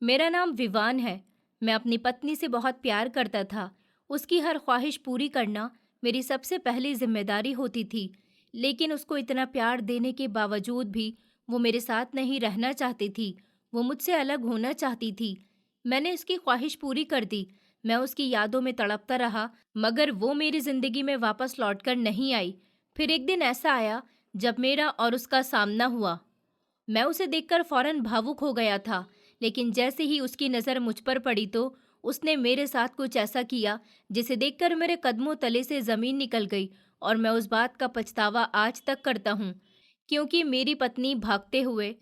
मेरा नाम विवान है। मैं अपनी पत्नी से बहुत प्यार करता था। उसकी हर ख्वाहिश पूरी करना मेरी सबसे पहली जिम्मेदारी होती थी। लेकिन उसको इतना प्यार देने के बावजूद भी वो मेरे साथ नहीं रहना चाहती थी। वो मुझसे अलग होना चाहती थी। मैंने उसकी ख्वाहिश पूरी कर दी। मैं उसकी यादों में तड़पता रहा, मगर वो मेरी जिंदगी में वापस लौटकर नहीं आई। फिर एक दिन ऐसा आया जब मेरा और उसका सामना हुआ। मैं उसे देखकर फौरन भावुक हो गया था, लेकिन जैसे ही उसकी नज़र मुझ पर पड़ी तो उसने मेरे साथ कुछ ऐसा किया जिसे देखकर मेरे कदमों तले से ज़मीन निकल गई। और मैं उस बात का पछतावा आज तक करता हूँ, क्योंकि मेरी पत्नी भागते हुए।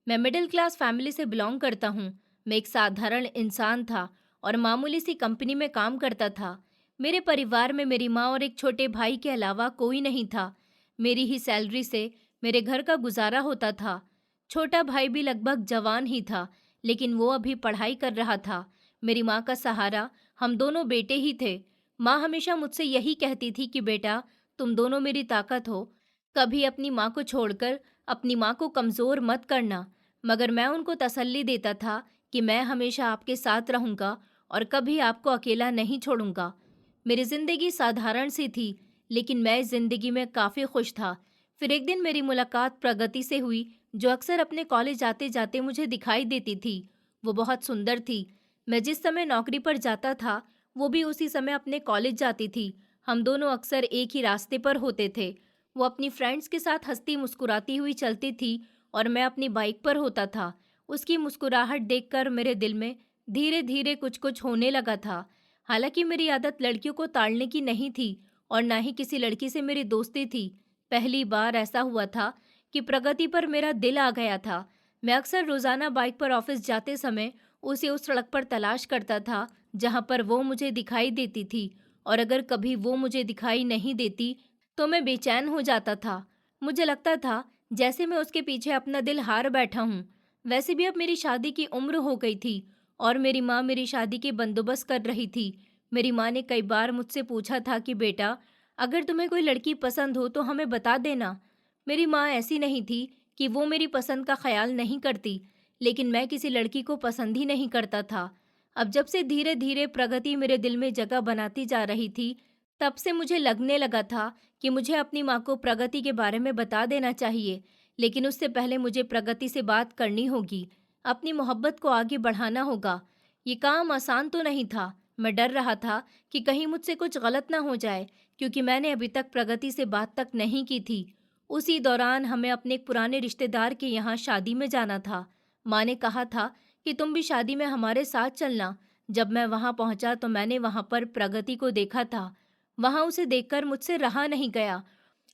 मैं मिडिल क्लास फैमिली से बिलोंग करता हूँ। मैं एक साधारण इंसान था और मामूली सी कंपनी में काम करता था। मेरे परिवार में मेरी माँ और एक छोटे भाई के अलावा कोई नहीं था। मेरी ही सैलरी से मेरे घर का गुजारा होता था। छोटा भाई भी लगभग जवान ही था, लेकिन वो अभी पढ़ाई कर रहा था। मेरी माँ का सहारा हम दोनों बेटे ही थे। माँ हमेशा मुझसे यही कहती थी कि बेटा, तुम दोनों मेरी ताकत हो। कभी अपनी माँ को छोड़कर अपनी माँ को कमज़ोर मत करना। मगर मैं उनको तसल्ली देता था कि मैं हमेशा आपके साथ रहूँगा और कभी आपको अकेला नहीं छोड़ूंगा। मेरी ज़िंदगी साधारण सी थी, लेकिन मैं इस ज़िंदगी में काफ़ी खुश था। फिर एक दिन मेरी मुलाकात प्रगति से हुई, जो अक्सर अपने कॉलेज आते जाते मुझे दिखाई देती थी। वो बहुत सुंदर थी। मैं जिस समय नौकरी पर जाता था, वो भी उसी समय अपने कॉलेज जाती थी। हम दोनों अक्सर एक ही रास्ते पर होते थे। वो अपनी फ्रेंड्स के साथ हंसती मुस्कुराती हुई चलती थी और मैं अपनी बाइक पर होता था। उसकी मुस्कुराहट देखकर मेरे दिल में धीरे धीरे कुछ कुछ होने लगा था। हालांकि मेरी आदत लड़कियों को ताड़ने की नहीं थी और ना ही किसी लड़की से मेरी दोस्ती थी। पहली बार ऐसा हुआ था कि प्रगति पर मेरा दिल आ गया था। मैं अक्सर रोजाना बाइक पर ऑफिस जाते समय उसे उस सड़क पर तलाश करता था जहां पर वो मुझे दिखाई देती थी। और अगर कभी वो मुझे दिखाई नहीं देती तो मैं बेचैन हो जाता था। मुझे लगता था जैसे मैं उसके पीछे अपना दिल हार बैठा हूँ। वैसे भी अब मेरी शादी की उम्र हो गई थी और मेरी माँ मेरी शादी के बंदोबस्त कर रही थी। मेरी माँ ने कई बार मुझसे पूछा था कि बेटा, अगर तुम्हें कोई लड़की पसंद हो तो हमें बता देना। मेरी माँ ऐसी नहीं थी कि वो मेरी पसंद का ख्याल नहीं करती, लेकिन मैं किसी लड़की को पसंद ही नहीं करता था। अब जब से धीरे धीरे प्रगति मेरे दिल में जगह बनाती जा रही थी, तब से मुझे लगने लगा था कि मुझे अपनी माँ को प्रगति के बारे में बता देना चाहिए। लेकिन उससे पहले मुझे प्रगति से बात करनी होगी। अपनी मोहब्बत को आगे बढ़ाना होगा। ये काम आसान तो नहीं था। मैं डर रहा था कि कहीं मुझसे कुछ गलत ना हो जाए, क्योंकि मैंने अभी तक प्रगति से बात तक नहीं की थी। उसी दौरान हमें अपने एक पुराने रिश्तेदार के यहाँ शादी में जाना था। माँ ने कहा था कि तुम भी शादी में हमारे साथ चलना। जब मैं वहाँ पहुँचा तो मैंने वहाँ पर प्रगति को देखा था। वहाँ उसे देखकर मुझसे रहा नहीं गया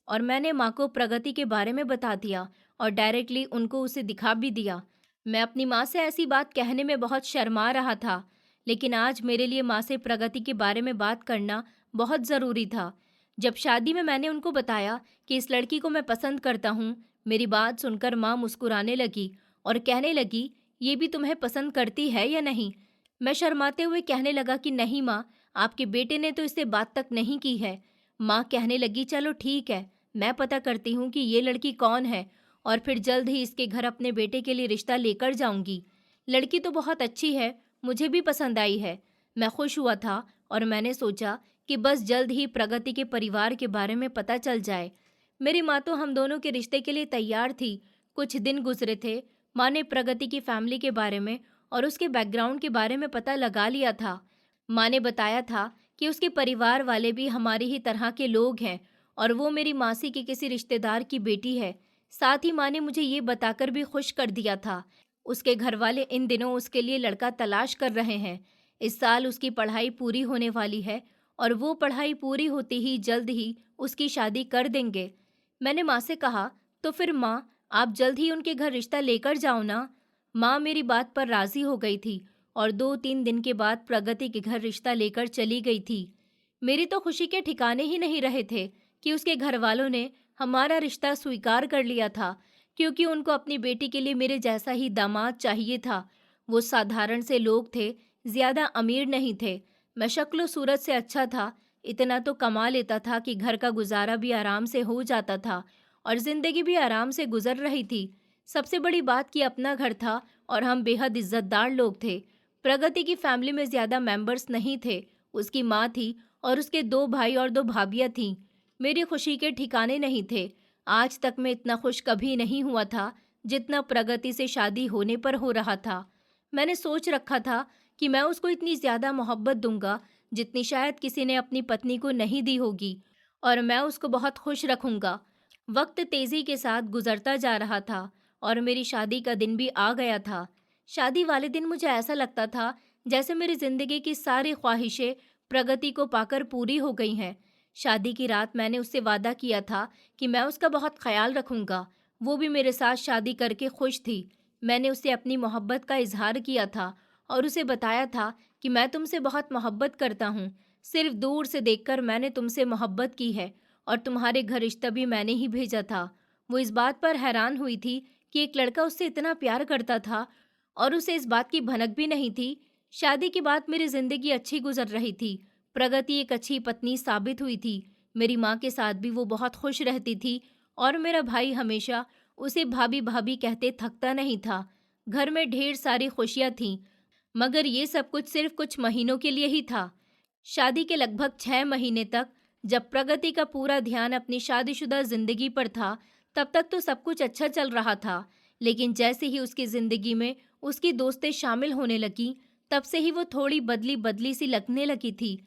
और मैंने माँ को प्रगति के बारे में बता दिया और डायरेक्टली उनको उसे दिखा भी दिया। मैं अपनी माँ से ऐसी बात कहने में बहुत शर्मा रहा था, लेकिन आज मेरे लिए माँ से प्रगति के बारे में बात करना बहुत ज़रूरी था। जब शादी में मैंने उनको बताया कि इस लड़की को मैं पसंद करता हूँ, मेरी बात सुनकर माँ मुस्कुराने लगी और कहने लगी, ये भी तुम्हें पसंद करती है या नहीं? मैं शर्माते हुए कहने लगा कि नहीं माँ, आपके बेटे ने तो इससे बात तक नहीं की है। माँ कहने लगी, चलो ठीक है, मैं पता करती हूँ कि ये लड़की कौन है और फिर जल्द ही इसके घर अपने बेटे के लिए रिश्ता लेकर जाऊंगी। लड़की तो बहुत अच्छी है, मुझे भी पसंद आई है। मैं खुश हुआ था और मैंने सोचा कि बस जल्द ही प्रगति के परिवार के बारे में पता चल जाए। मेरी माँ तो हम दोनों के रिश्ते के लिए तैयार थी। कुछ दिन गुजरे थे। माँ ने प्रगति की फैमिली के बारे में और उसके बैकग्राउंड के बारे में पता लगा लिया था। माँ ने बताया था कि उसके परिवार वाले भी हमारी ही तरह के लोग हैं और वो मेरी मासी के किसी रिश्तेदार की बेटी है। साथ ही माँ ने मुझे ये बताकर भी खुश कर दिया था, उसके घर वाले इन दिनों उसके लिए लड़का तलाश कर रहे हैं। इस साल उसकी पढ़ाई पूरी होने वाली है और वो पढ़ाई पूरी होते ही जल्द ही उसकी शादी कर देंगे। मैंने माँ से कहा, तो फिर माँ, आप जल्द ही उनके घर रिश्ता लेकर जाओ ना। माँ मेरी बात पर राजी हो गई थी और 2-3 दिन के बाद प्रगति के घर रिश्ता लेकर चली गई थी। मेरी तो खुशी के ठिकाने ही नहीं रहे थे कि उसके घर वालों ने हमारा रिश्ता स्वीकार कर लिया था, क्योंकि उनको अपनी बेटी के लिए मेरे जैसा ही दामाद चाहिए था। वो साधारण से लोग थे, ज्यादा अमीर नहीं थे। मैं शक्ल सूरत से अच्छा था, इतना तो कमा लेता था कि घर का गुजारा भी आराम से हो जाता था और जिंदगी भी आराम से गुजर रही थी। सबसे बड़ी बात कि अपना घर था और हम बेहद इज्जतदार लोग थे। प्रगति की फैमिली में ज्यादा मेंबर्स नहीं थे। उसकी माँ थी और उसके 2 भाई और 2 भाभियाँ थीं। मेरी खुशी के ठिकाने नहीं थे। आज तक मैं इतना खुश कभी नहीं हुआ था जितना प्रगति से शादी होने पर हो रहा था। मैंने सोच रखा था कि मैं उसको इतनी ज्यादा मोहब्बत दूंगा जितनी शायद किसी ने अपनी पत्नी को नहीं दी होगी, और मैं उसको बहुत खुश रखूंगा। वक्त तेजी के साथ गुजरता जा रहा था और मेरी शादी का दिन भी आ गया था। शादी वाले दिन मुझे ऐसा लगता था जैसे मेरी जिंदगी की सारी ख्वाहिशें प्रगति को पाकर पूरी हो गई हैं। शादी की रात मैंने उससे वादा किया था कि मैं उसका बहुत ख्याल रखूंगा। वो भी मेरे साथ शादी करके खुश थी। मैंने उससे अपनी मोहब्बत का इजहार किया था और उसे बताया था कि मैं तुमसे बहुत मोहब्बत करता हूँ। सिर्फ दूर से देखकर मैंने तुमसे मोहब्बत की है और तुम्हारे घर रिश्ता भी मैंने ही भेजा था। वो इस बात पर हैरान हुई थी कि एक लड़का उससे इतना प्यार करता था और उसे इस बात की भनक भी नहीं थी। शादी के बाद मेरी जिंदगी अच्छी गुजर रही थी। प्रगति एक अच्छी पत्नी साबित हुई थी। मेरी माँ के साथ भी वो बहुत खुश रहती थी और मेरा भाई हमेशा उसे भाभी भाभी कहते थकता नहीं था। घर में ढेर सारी खुशियाँ थीं, मगर ये सब कुछ सिर्फ कुछ महीनों के लिए ही था। शादी के लगभग 6 महीने तक जब प्रगति का पूरा ध्यान अपनी शादीशुदा जिंदगी पर था, तब तक तो सब कुछ अच्छा चल रहा था। लेकिन जैसे ही उसकी जिंदगी में उसकी दोस्तें शामिल होने लगी, तब से ही वो थोड़ी बदली बदली सी लगने लगी थी।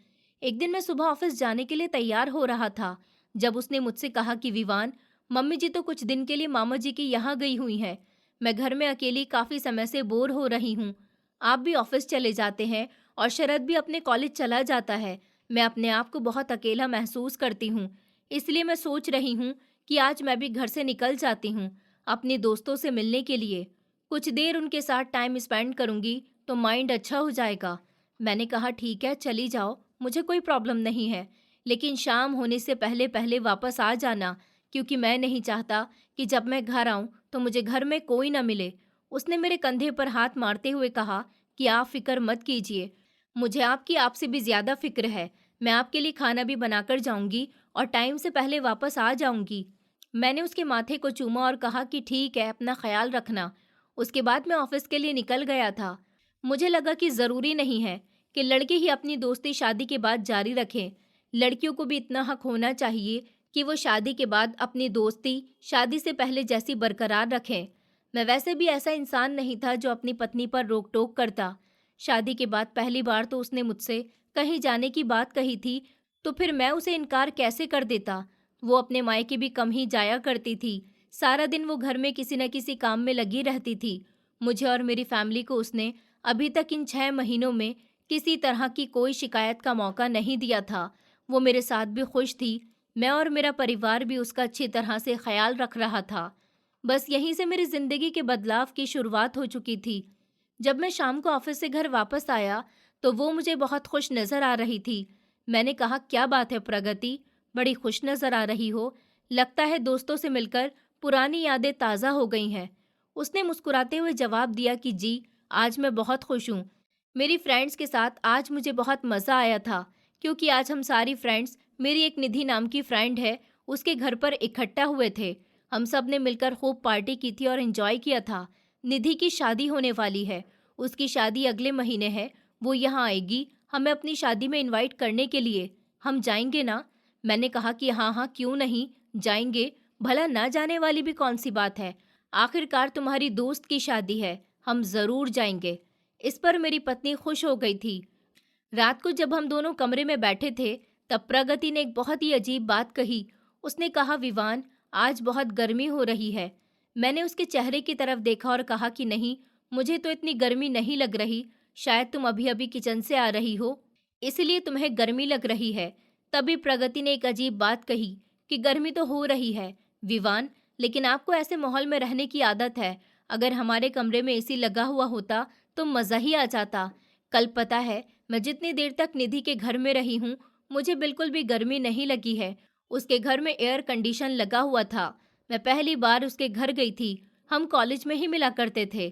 एक दिन मैं सुबह ऑफिस जाने के लिए तैयार हो रहा था जब उसने मुझसे कहा कि विवान, मम्मी जी तो कुछ दिन के लिए मामा जी के यहाँ गई हुई हैं। मैं घर में अकेली काफी समय से बोर हो रही हूँ। आप भी ऑफिस चले जाते हैं और शरद भी अपने कॉलेज चला जाता है। मैं अपने आप को बहुत अकेला महसूस करती हूँ। इसलिए मैं सोच रही हूँ कि आज मैं भी घर से निकल जाती हूँ अपने दोस्तों से मिलने के लिए। कुछ देर उनके साथ टाइम स्पेंड करूँगी तो माइंड अच्छा हो जाएगा। मैंने कहा ठीक है, चली जाओ, मुझे कोई प्रॉब्लम नहीं है, लेकिन शाम होने से पहले पहले वापस आ जाना, क्योंकि मैं नहीं चाहता कि जब मैं घर आऊँ तो मुझे घर में कोई ना मिले। उसने मेरे कंधे पर हाथ मारते हुए कहा कि आप फिक्र मत कीजिए, मुझे आपकी आपसे भी ज्यादा फिक्र है। मैं आपके लिए खाना भी बनाकर जाऊंगी और टाइम से पहले वापस आ जाऊंगी। मैंने उसके माथे को चूमा और कहा कि ठीक है, अपना ख्याल रखना। उसके बाद मैं ऑफिस के लिए निकल गया था। मुझे लगा कि जरूरी नहीं है कि लड़के ही अपनी दोस्ती शादी के बाद जारी रखें। लड़कियों को भी इतना हक होना चाहिए कि वो शादी के बाद अपनी दोस्ती शादी से पहले जैसी बरकरार रखें। मैं वैसे भी ऐसा इंसान नहीं था जो अपनी पत्नी पर रोक टोक करता। शादी के बाद पहली बार तो उसने मुझसे कहीं जाने की बात कही थी, तो फिर मैं उसे इनकार कैसे कर देता। वो अपने मायके भी कम ही जाया करती थी। सारा दिन वो घर में किसी न किसी काम में लगी रहती थी। मुझे और मेरी फैमिली को उसने अभी तक इन 6 महीनों में किसी तरह की कोई शिकायत का मौका नहीं दिया था। वो मेरे साथ भी खुश थी। मैं और मेरा परिवार भी उसका अच्छी तरह से ख्याल रख रहा था। बस यहीं से मेरी जिंदगी के बदलाव की शुरुआत हो चुकी थी। जब मैं शाम को ऑफिस से घर वापस आया तो वो मुझे बहुत खुश नजर आ रही थी। मैंने कहा, क्या बात है प्रगति, बड़ी खुश नजर आ रही हो। लगता है दोस्तों से मिलकर पुरानी यादें ताज़ा हो गई हैं। उसने मुस्कुराते हुए जवाब दिया कि जी, आज मैं बहुत खुश हूँ। मेरी फ्रेंड्स के साथ आज मुझे बहुत मज़ा आया था, क्योंकि आज हम सारी फ्रेंड्स, मेरी एक निधि नाम की फ्रेंड है, उसके घर पर इकट्ठा हुए थे। हम सब ने मिलकर खूब पार्टी की थी और एंजॉय किया था। निधि की शादी होने वाली है। उसकी शादी अगले महीने है। वो यहाँ आएगी हमें अपनी शादी में इनवाइट करने के लिए। हम जाएंगे ना? मैंने कहा कि हाँ हाँ, क्यों नहीं, जाएंगे। भला ना जाने वाली भी कौन सी बात है। आखिरकार तुम्हारी दोस्त की शादी है, हम जरूर जाएंगे। इस पर मेरी पत्नी खुश हो गई थी। रात को जब हम दोनों कमरे में बैठे थे, तब प्रगति ने एक बहुत ही अजीब बात कही। उसने कहा, विवान, आज बहुत गर्मी हो रही है। मैंने उसके चेहरे की तरफ देखा और कहा कि नहीं, मुझे तो इतनी गर्मी नहीं लग रही। शायद तुम अभी अभी किचन से आ रही हो, इसलिए तुम्हें गर्मी लग रही है। तभी प्रगति ने एक अजीब बात कही कि गर्मी तो हो रही है विवान, लेकिन आपको ऐसे माहौल में रहने की आदत है। अगर हमारे कमरे में एसी लगा हुआ होता तो मज़ा ही आ जाता। कल पता है, मैं जितनी देर तक निधि के घर में रही हूँ, मुझे बिल्कुल भी गर्मी नहीं लगी है। उसके घर में एयर कंडीशन लगा हुआ था। मैं पहली बार उसके घर गई थी। हम कॉलेज में ही मिला करते थे।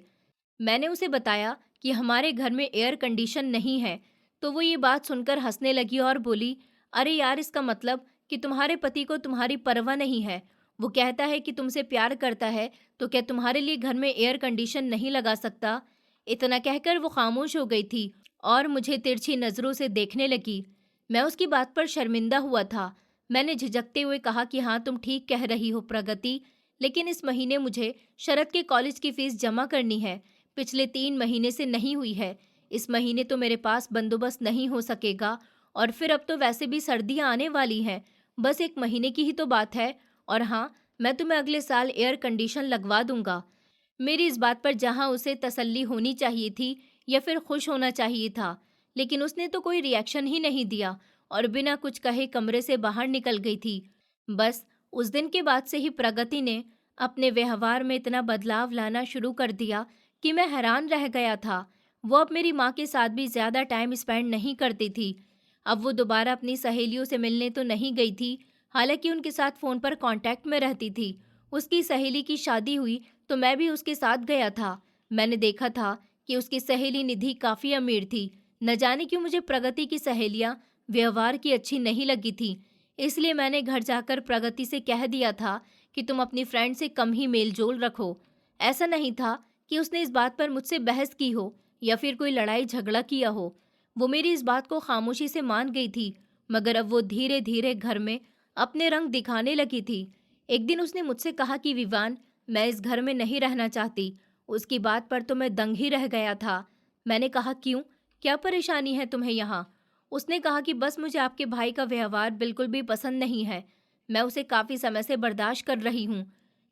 मैंने उसे बताया कि हमारे घर में एयर कंडीशन नहीं है, तो वो ये बात सुनकर हंसने लगी और बोली, अरे यार, इसका मतलब कि तुम्हारे पति को तुम्हारी परवाह नहीं है। वो कहता है कि तुमसे प्यार करता है, तो क्या तुम्हारे लिए घर में एयर कंडीशन नहीं लगा सकता? इतना कहकर वो खामोश हो गई थी और मुझे तिरछी नज़रों से देखने लगी। मैं उसकी बात पर शर्मिंदा हुआ था। मैंने झिझकते हुए कहा कि हाँ, तुम ठीक कह रही हो प्रगति, लेकिन इस महीने मुझे शरद के कॉलेज की फीस जमा करनी है। पिछले 3 महीने से नहीं हुई है। इस महीने तो मेरे पास बंदोबस्त नहीं हो सकेगा, और फिर अब तो वैसे भी सर्दियाँ आने वाली हैं। बस 1 महीने की ही तो बात है। और हाँ, मैं तुम्हें अगले साल एयर कंडीशन लगवा दूंगा। मेरी इस बात पर जहाँ उसे तसल्ली होनी चाहिए थी या फिर खुश होना चाहिए था, लेकिन उसने तो कोई रिएक्शन ही नहीं दिया और बिना कुछ कहे कमरे से बाहर निकल गई थी। बस उस दिन के बाद से ही प्रगति ने अपने व्यवहार में इतना बदलाव लाना शुरू कर दिया कि मैं हैरान रह गया था। वो अब मेरी माँ के साथ भी ज़्यादा टाइम स्पेंड नहीं करती थी। अब वो दोबारा अपनी सहेलियों से मिलने तो नहीं गई थी, हालांकि उनके साथ फ़ोन पर कांटेक्ट में रहती थी। उसकी सहेली की शादी हुई तो मैं भी उसके साथ गया था। मैंने देखा था कि उसकी सहेली निधि काफ़ी अमीर थी। न जाने क्यों मुझे प्रगति की सहेलियाँ व्यवहार की अच्छी नहीं लगी थी, इसलिए मैंने घर जाकर प्रगति से कह दिया था कि तुम अपनी फ्रेंड से कम ही मेल जोल रखो। ऐसा नहीं था कि उसने इस बात पर मुझसे बहस की हो या फिर कोई लड़ाई झगड़ा किया हो। वो मेरी इस बात को खामोशी से मान गई थी, मगर अब वो धीरे धीरे घर में अपने रंग दिखाने लगी थी। एक दिन उसने मुझसे कहा कि विवान, मैं इस घर में नहीं रहना चाहती। उसकी बात पर तो मैं दंग ही रह गया था। मैंने कहा, क्यों, क्या परेशानी है तुम्हें यहाँ? उसने कहा कि बस मुझे आपके भाई का व्यवहार बिल्कुल भी पसंद नहीं है। मैं उसे काफ़ी समय से बर्दाश्त कर रही हूँ।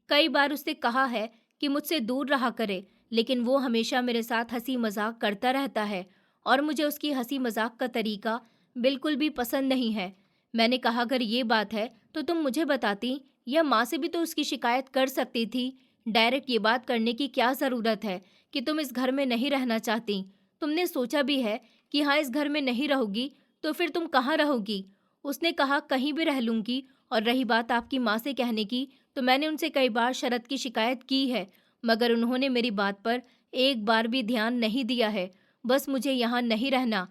कई बार उससे कहा है कि मुझसे दूर रहा करे, लेकिन वो हमेशा मेरे साथ हंसी मजाक करता रहता है और मुझे उसकी हंसी मजाक का तरीका बिल्कुल भी पसंद नहीं है। मैंने कहा, अगर ये बात है तो तुम मुझे बताती, या माँ से भी तो उसकी शिकायत कर सकती थी। डायरेक्ट ये बात करने की क्या ज़रूरत है कि तुम इस घर में नहीं रहना चाहती? तुमने सोचा भी है कि हाँ, इस घर में नहीं रहोगी तो फिर तुम कहाँ रहोगी? उसने कहा, कहीं भी रह लूँगी। और रही बात आपकी माँ से कहने की, तो मैंने उनसे कई बार शरद की शिकायत की है, मगर उन्होंने मेरी बात पर एक बार भी ध्यान नहीं दिया है। बस मुझे यहाँ नहीं रहना।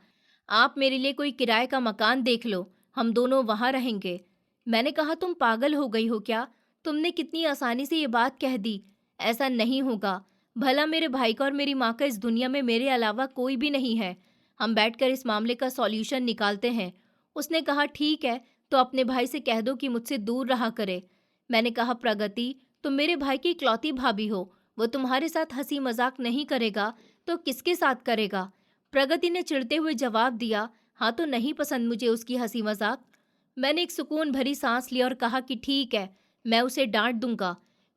आप मेरे लिए कोई किराए का मकान देख लो, हम दोनों वहाँ रहेंगे। मैंने कहा, तुम पागल हो गई हो क्या? तुमने कितनी आसानी से ये बात कह दी। ऐसा नहीं होगा। भला मेरे भाई का और मेरी माँ का इस दुनिया में मेरे अलावा कोई भी नहीं है। हम बैठकर इस मामले का सॉल्यूशन निकालते हैं। उसने कहा, ठीक है, तो अपने भाई से कह दो कि मुझसे दूर रहा करे। मैंने कहा, प्रगति, तुम मेरे भाई की इकलौती भाभी हो। वो तुम्हारे साथ हंसी मजाक नहीं करेगा तो किसके साथ करेगा? प्रगति ने चिढ़ते हुए जवाब दिया, हाँ, तो नहीं पसंद मुझे उसकी हंसी मजाक। मैंने एक सुकून भरी सांस ली और कहा कि ठीक है, मैं उसे डांट दूंगा।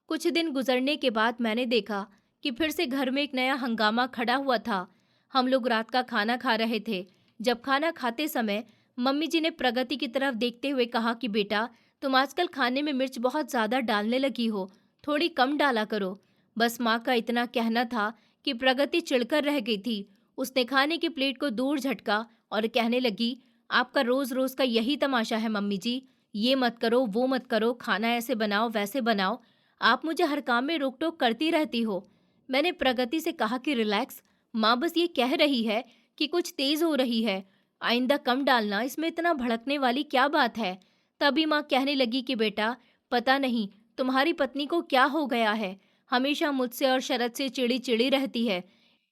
कुछ दिन गुजरने के बाद मैंने देखा कि फिर से घर में एक नया हंगामा खड़ा हुआ था। हम लोग रात का खाना खा रहे थे। जब खाना खाते समय मम्मी जी ने प्रगति की तरफ देखते हुए कहा कि बेटा, तुम आजकल खाने में मिर्च बहुत ज़्यादा डालने लगी हो, थोड़ी कम डाला करो। बस माँ का इतना कहना था कि प्रगति चिढ़कर रह गई थी। उसने खाने की प्लेट को दूर झटका और कहने लगी, आपका रोज रोज का यही तमाशा है मम्मी जी। ये मत करो, वो मत करो, खाना ऐसे बनाओ, वैसे बनाओ। आप मुझे हर काम में रोक टोक करती रहती हो। मैंने प्रगति से कहा कि रिलैक्स, माँ बस ये कह रही है कि कुछ तेज हो रही है, आइंदा कम डालना, इसमें इतना भड़कने वाली क्या बात है? तभी माँ कहने लगी कि बेटा, पता नहीं तुम्हारी पत्नी को क्या हो गया है, हमेशा मुझसे और शरद से चिड़ी चिड़ी रहती है।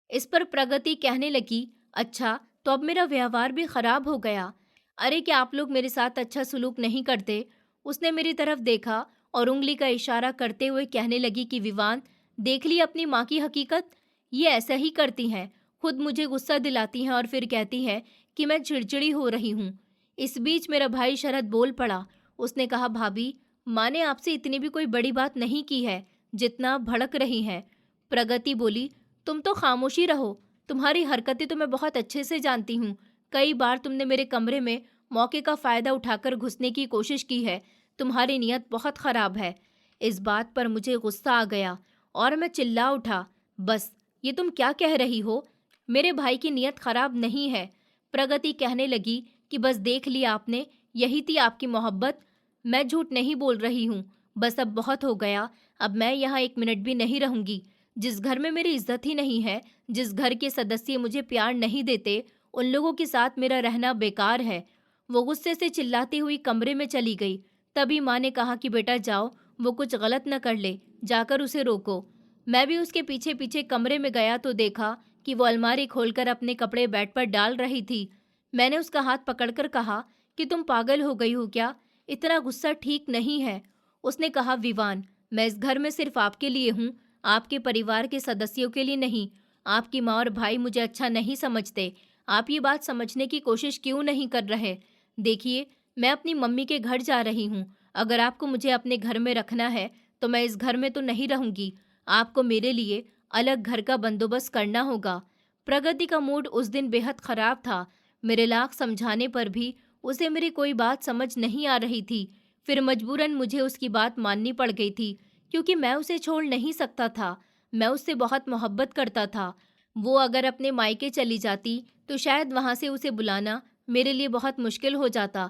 इस पर प्रगति कहने लगी, अच्छा, तो अब मेरा व्यवहार भी खराब हो गया। अरे, क्या आप लोग मेरे साथ अच्छा सुलूक नहीं करते? उसने मेरी तरफ देखा और उंगली का इशारा करते हुए कहने लगी कि विवान, देख ली अपनी माँ की हकीकत। ये ऐसा ही करती हैं, खुद मुझे गुस्सा दिलाती हैं और फिर कहती हैं कि मैं चिड़चिड़ी हो रही हूँ। इस बीच मेरा भाई शरद बोल पड़ा। उसने कहा, भाभी, माँ ने आपसे इतनी भी कोई बड़ी बात नहीं की है जितना आप भड़क रही हैं। प्रगति बोली, तुम तो खामोशी रहो, तुम्हारी हरकतें तो मैं बहुत अच्छे से जानती हूँ। कई बार तुमने मेरे कमरे में मौके का फ़ायदा उठाकर घुसने की कोशिश की है। तुम्हारी नीयत बहुत ख़राब है। इस बात पर मुझे गुस्सा आ गया और मैं चिल्ला उठा, बस, ये तुम क्या कह रही हो? मेरे भाई की नीयत ख़राब नहीं है। प्रगति कहने लगी कि बस देख लिया आपने, यही थी आपकी मोहब्बत। मैं झूठ नहीं बोल रही हूँ। बस अब बहुत हो गया। अब मैं यहाँ 1 मिनट भी नहीं रहूँगी। जिस घर में मेरी इज्जत ही नहीं है, जिस घर के सदस्य मुझे प्यार नहीं देते, उन लोगों के साथ मेरा रहना बेकार है। वो गुस्से से चिल्लाती हुई कमरे में चली गई। तभी माँ ने कहा कि बेटा जाओ वो कुछ गलत न कर ले, जाकर उसे रोको। मैं भी उसके पीछे पीछे कमरे में गया तो देखा कि वो अलमारी खोलकर अपने कपड़े बेड पर डाल रही थी। मैंने उसका हाथ पकड़कर कहा कि तुम पागल हो गई हो क्या? इतना गुस्सा ठीक नहीं है। उसने कहा, विवान, मैं इस घर में सिर्फ आपके लिए हूँ, आपके परिवार के सदस्यों के लिए नहीं। आपकी माँ और भाई मुझे अच्छा नहीं समझते। आप ये बात समझने की कोशिश क्यों नहीं कर रहे? देखिए, मैं अपनी मम्मी के घर जा रही हूँ। अगर आपको मुझे अपने घर में रखना है तो मैं इस घर में तो नहीं रहूंगी। आपको मेरे लिए अलग घर का बंदोबस्त करना होगा। प्रगति का मूड उस दिन बेहद खराब था। मेरे लाख समझाने पर भी उसे मेरी कोई बात समझ नहीं आ रही थी। फिर मजबूरन मुझे उसकी बात माननी पड़ गई थी, क्योंकि मैं उसे छोड़ नहीं सकता था। मैं उससे बहुत मोहब्बत करता था। वो अगर अपने मायके चली जाती तो शायद वहां से उसे बुलाना मेरे लिए बहुत मुश्किल हो जाता,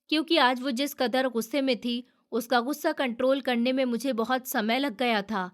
क्योंकि आज वो जिस कदर गुस्से में थी, उसका गुस्सा कंट्रोल करने में मुझे बहुत समय लग गया था।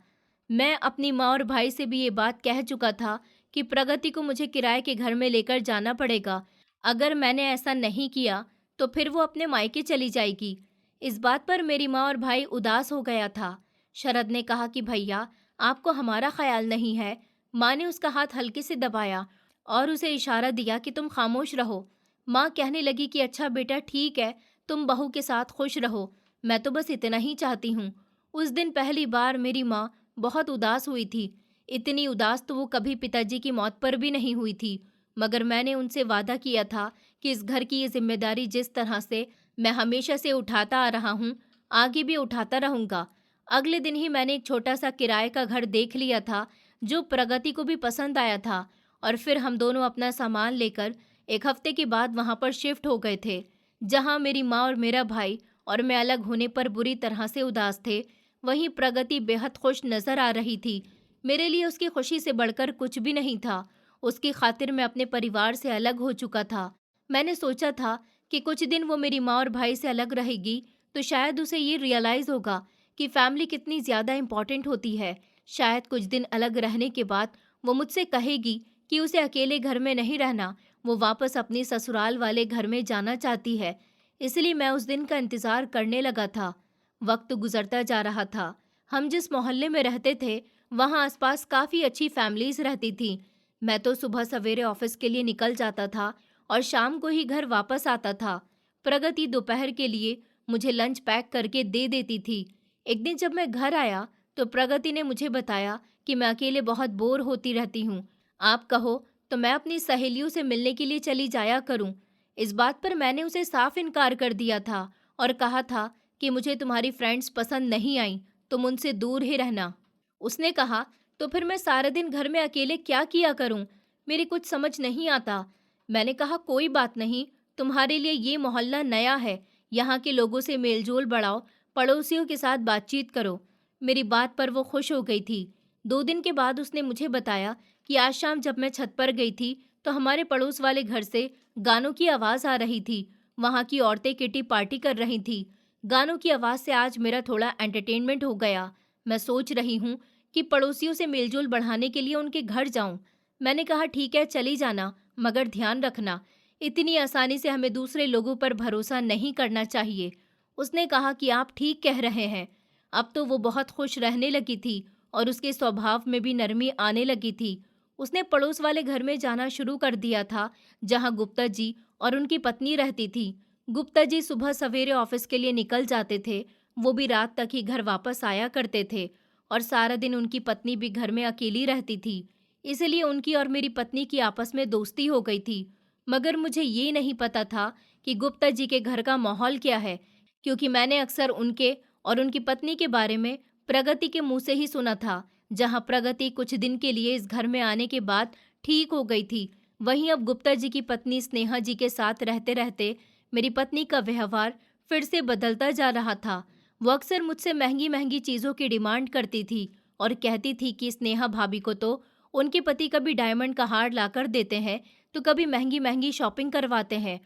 मैं अपनी माँ और भाई से भी ये बात कह चुका था कि प्रगति को मुझे किराए के घर में लेकर जाना पड़ेगा। अगर मैंने ऐसा नहीं किया तो फिर वो अपने मायके चली जाएगी। इस बात पर मेरी माँ और भाई उदास हो गया था। शरद ने कहा कि भैया, आपको हमारा ख्याल नहीं है। माँ ने उसका हाथ हल्के से दबाया और उसे इशारा दिया कि तुम खामोश रहो। माँ कहने लगी कि अच्छा बेटा, ठीक है, तुम बहू के साथ खुश रहो, मैं तो बस इतना ही चाहती हूँ। उस दिन पहली बार मेरी माँ बहुत उदास हुई थी। इतनी उदास तो वो कभी पिताजी की मौत पर भी नहीं हुई थी। मगर मैंने उनसे वादा किया था कि इस घर की ये जिम्मेदारी जिस तरह से मैं हमेशा से उठाता आ रहा हूँ, आगे भी उठाता रहूँगा। अगले दिन ही मैंने एक छोटा सा किराए का घर देख लिया था, जो प्रगति को भी पसंद आया था। और फिर हम दोनों अपना सामान लेकर एक हफ्ते के बाद वहाँ पर शिफ्ट हो गए थे। जहाँ मेरी माँ और मेरा भाई और मैं अलग होने पर बुरी तरह से उदास थे, वहीं प्रगति बेहद खुश नजर आ रही थी। मेरे लिए उसकी खुशी से बढ़कर कुछ भी नहीं था। उसकी खातिर मैं अपने परिवार से अलग हो चुका था। मैंने सोचा था कि कुछ दिन वो मेरी माँ और भाई से अलग रहेगी तो शायद उसे ये रियलाइज होगा कि फैमिली कितनी ज़्यादा इम्पॉर्टेंट होती है। शायद कुछ दिन अलग रहने के बाद वो मुझसे कहेगी कि उसे अकेले घर में नहीं रहना, वो वापस अपनी ससुराल वाले घर में जाना चाहती है। इसलिए मैं उस दिन का इंतज़ार करने लगा था। वक्त गुजरता जा रहा था। हम जिस मोहल्ले में रहते थे, वहाँ आसपास काफ़ी अच्छी फैमिलीज रहती थी। मैं तो सुबह सवेरे ऑफिस के लिए निकल जाता था और शाम को ही घर वापस आता था। प्रगति दोपहर के लिए मुझे लंच पैक करके दे देती थी। एक दिन जब मैं घर आया तो प्रगति ने मुझे बताया कि मैं अकेले बहुत बोर होती रहती हूँ। आप कहो तो मैं अपनी सहेलियों से मिलने के लिए चली जाया करूँ। इस बात पर मैंने उसे साफ इनकार कर दिया था और कहा था कि मुझे तुम्हारी फ्रेंड्स पसंद नहीं आई, तुम उनसे दूर ही रहना। उसने कहा, तो फिर मैं सारा दिन घर में अकेले क्या किया करूं? मेरी कुछ समझ नहीं आता। मैंने कहा, कोई बात नहीं, तुम्हारे लिए ये मोहल्ला नया है, यहाँ के लोगों से मेलजोल बढ़ाओ, पड़ोसियों के साथ बातचीत करो। मेरी बात पर वो खुश हो गई थी। 2 दिन के बाद उसने मुझे बताया कि आज शाम जब मैं छत पर गई थी तो हमारे पड़ोस वाले घर से गानों की आवाज़ आ रही थी। वहाँ की औरतें किटी पार्टी कर रही थी। गानों की आवाज़ से आज मेरा थोड़ा एंटरटेनमेंट हो गया। मैं सोच रही हूँ कि पड़ोसियों से मेलजोल बढ़ाने के लिए उनके घर जाऊं। मैंने कहा, ठीक है, चली जाना, मगर ध्यान रखना, इतनी आसानी से हमें दूसरे लोगों पर भरोसा नहीं करना चाहिए। उसने कहा कि आप ठीक कह रहे हैं। अब तो वो बहुत खुश रहने लगी थी और उसके स्वभाव में भी नरमी आने लगी थी। उसने पड़ोस वाले घर में जाना शुरू कर दिया था, जहां गुप्ता जी और उनकी पत्नी रहती थी। गुप्ता जी सुबह सवेरे ऑफिस के लिए निकल जाते थे। वो भी रात तक ही घर वापस आया करते थे और सारा दिन उनकी पत्नी भी घर में अकेली रहती थी। इसलिए उनकी और मेरी पत्नी की आपस में दोस्ती हो गई थी। मगर मुझे ये नहीं पता था कि गुप्ता जी के घर का माहौल क्या है, क्योंकि मैंने अक्सर उनके और उनकी पत्नी के बारे में प्रगति के मुंह से ही सुना था। जहां प्रगति कुछ दिन के लिए इस घर में आने के बाद ठीक हो गई थी, वहीं अब गुप्ता जी की पत्नी स्नेहा जी के साथ रहते रहते मेरी पत्नी का व्यवहार फिर से बदलता जा रहा था। वो अक्सर मुझसे महंगी महंगी चीज़ों की डिमांड करती थी और कहती थी कि स्नेहा भाभी को तो उनके पति कभी डायमंड का हार लाकर देते हैं तो कभी महंगी महंगी शॉपिंग करवाते हैं,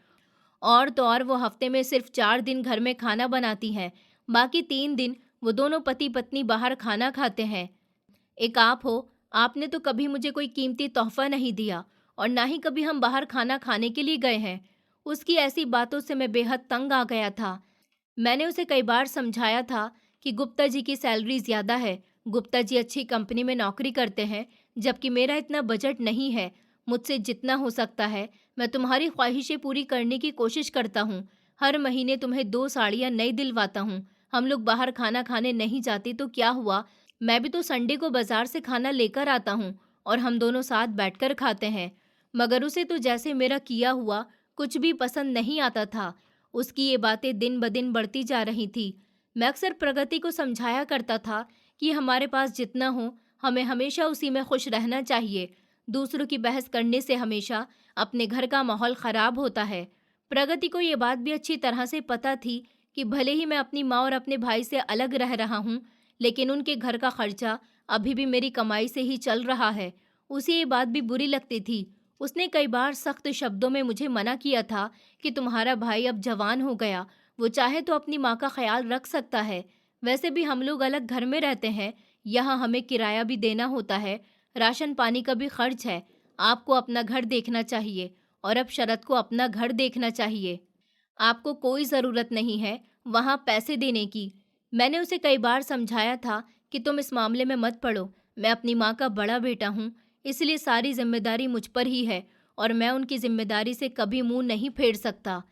और तो और वो हफ्ते में सिर्फ 4 दिन घर में खाना बनाती हैं, बाकी 3 दिन वो दोनों पति पत्नी बाहर खाना खाते हैं। एक आप हो, आपने तो कभी मुझे कोई कीमती तोहफा नहीं दिया और ना ही कभी हम बाहर खाना खाने के लिए गए हैं। उसकी ऐसी बातों से मैं बेहद तंग आ गया था। मैंने उसे कई बार समझाया था कि गुप्ता जी की सैलरी ज़्यादा है, गुप्ता जी अच्छी कंपनी में नौकरी करते हैं, जबकि मेरा इतना बजट नहीं है। मुझसे जितना हो सकता है, मैं तुम्हारी ख्वाहिशें पूरी करने की कोशिश करता हूँ। हर महीने तुम्हें 2 साड़ियाँ नई दिलवाता हूँ। हम लोग बाहर खाना खाने नहीं जाते तो क्या हुआ? मैं भी तो संडे को बाज़ार से खाना लेकर आता हूँ और हम दोनों साथ बैठकर खाते हैं। मगर उसे तो जैसे मेरा किया हुआ कुछ भी पसंद नहीं आता था। उसकी ये बातें दिन ब दिन बढ़ती जा रही थी। मैं अक्सर प्रगति को समझाया करता था कि हमारे पास जितना हो, हमें हमेशा उसी में खुश रहना चाहिए। दूसरों की बहस करने से हमेशा अपने घर का माहौल खराब होता है। प्रगति को ये बात भी अच्छी तरह से पता थी कि भले ही मैं अपनी माँ और अपने भाई से अलग रह रहा हूँ, लेकिन उनके घर का खर्चा अभी भी मेरी कमाई से ही चल रहा है। उसे ये बात भी बुरी लगती थी। उसने कई बार सख्त शब्दों में मुझे मना किया था कि तुम्हारा भाई अब जवान हो गया, वो चाहे तो अपनी माँ का ख्याल रख सकता है। वैसे भी हम लोग अलग घर में रहते हैं, यहाँ हमें किराया भी देना होता है, राशन पानी का भी खर्च है। आपको अपना घर देखना चाहिए और अब शरत को अपना घर देखना चाहिए। आपको कोई ज़रूरत नहीं है वहाँ पैसे देने की। मैंने उसे कई बार समझाया था कि तुम इस मामले में मत पड़ो। मैं अपनी माँ का बड़ा बेटा हूँ, इसलिए सारी जिम्मेदारी मुझ पर ही है और मैं उनकी जिम्मेदारी से कभी मुंह नहीं फेर सकता।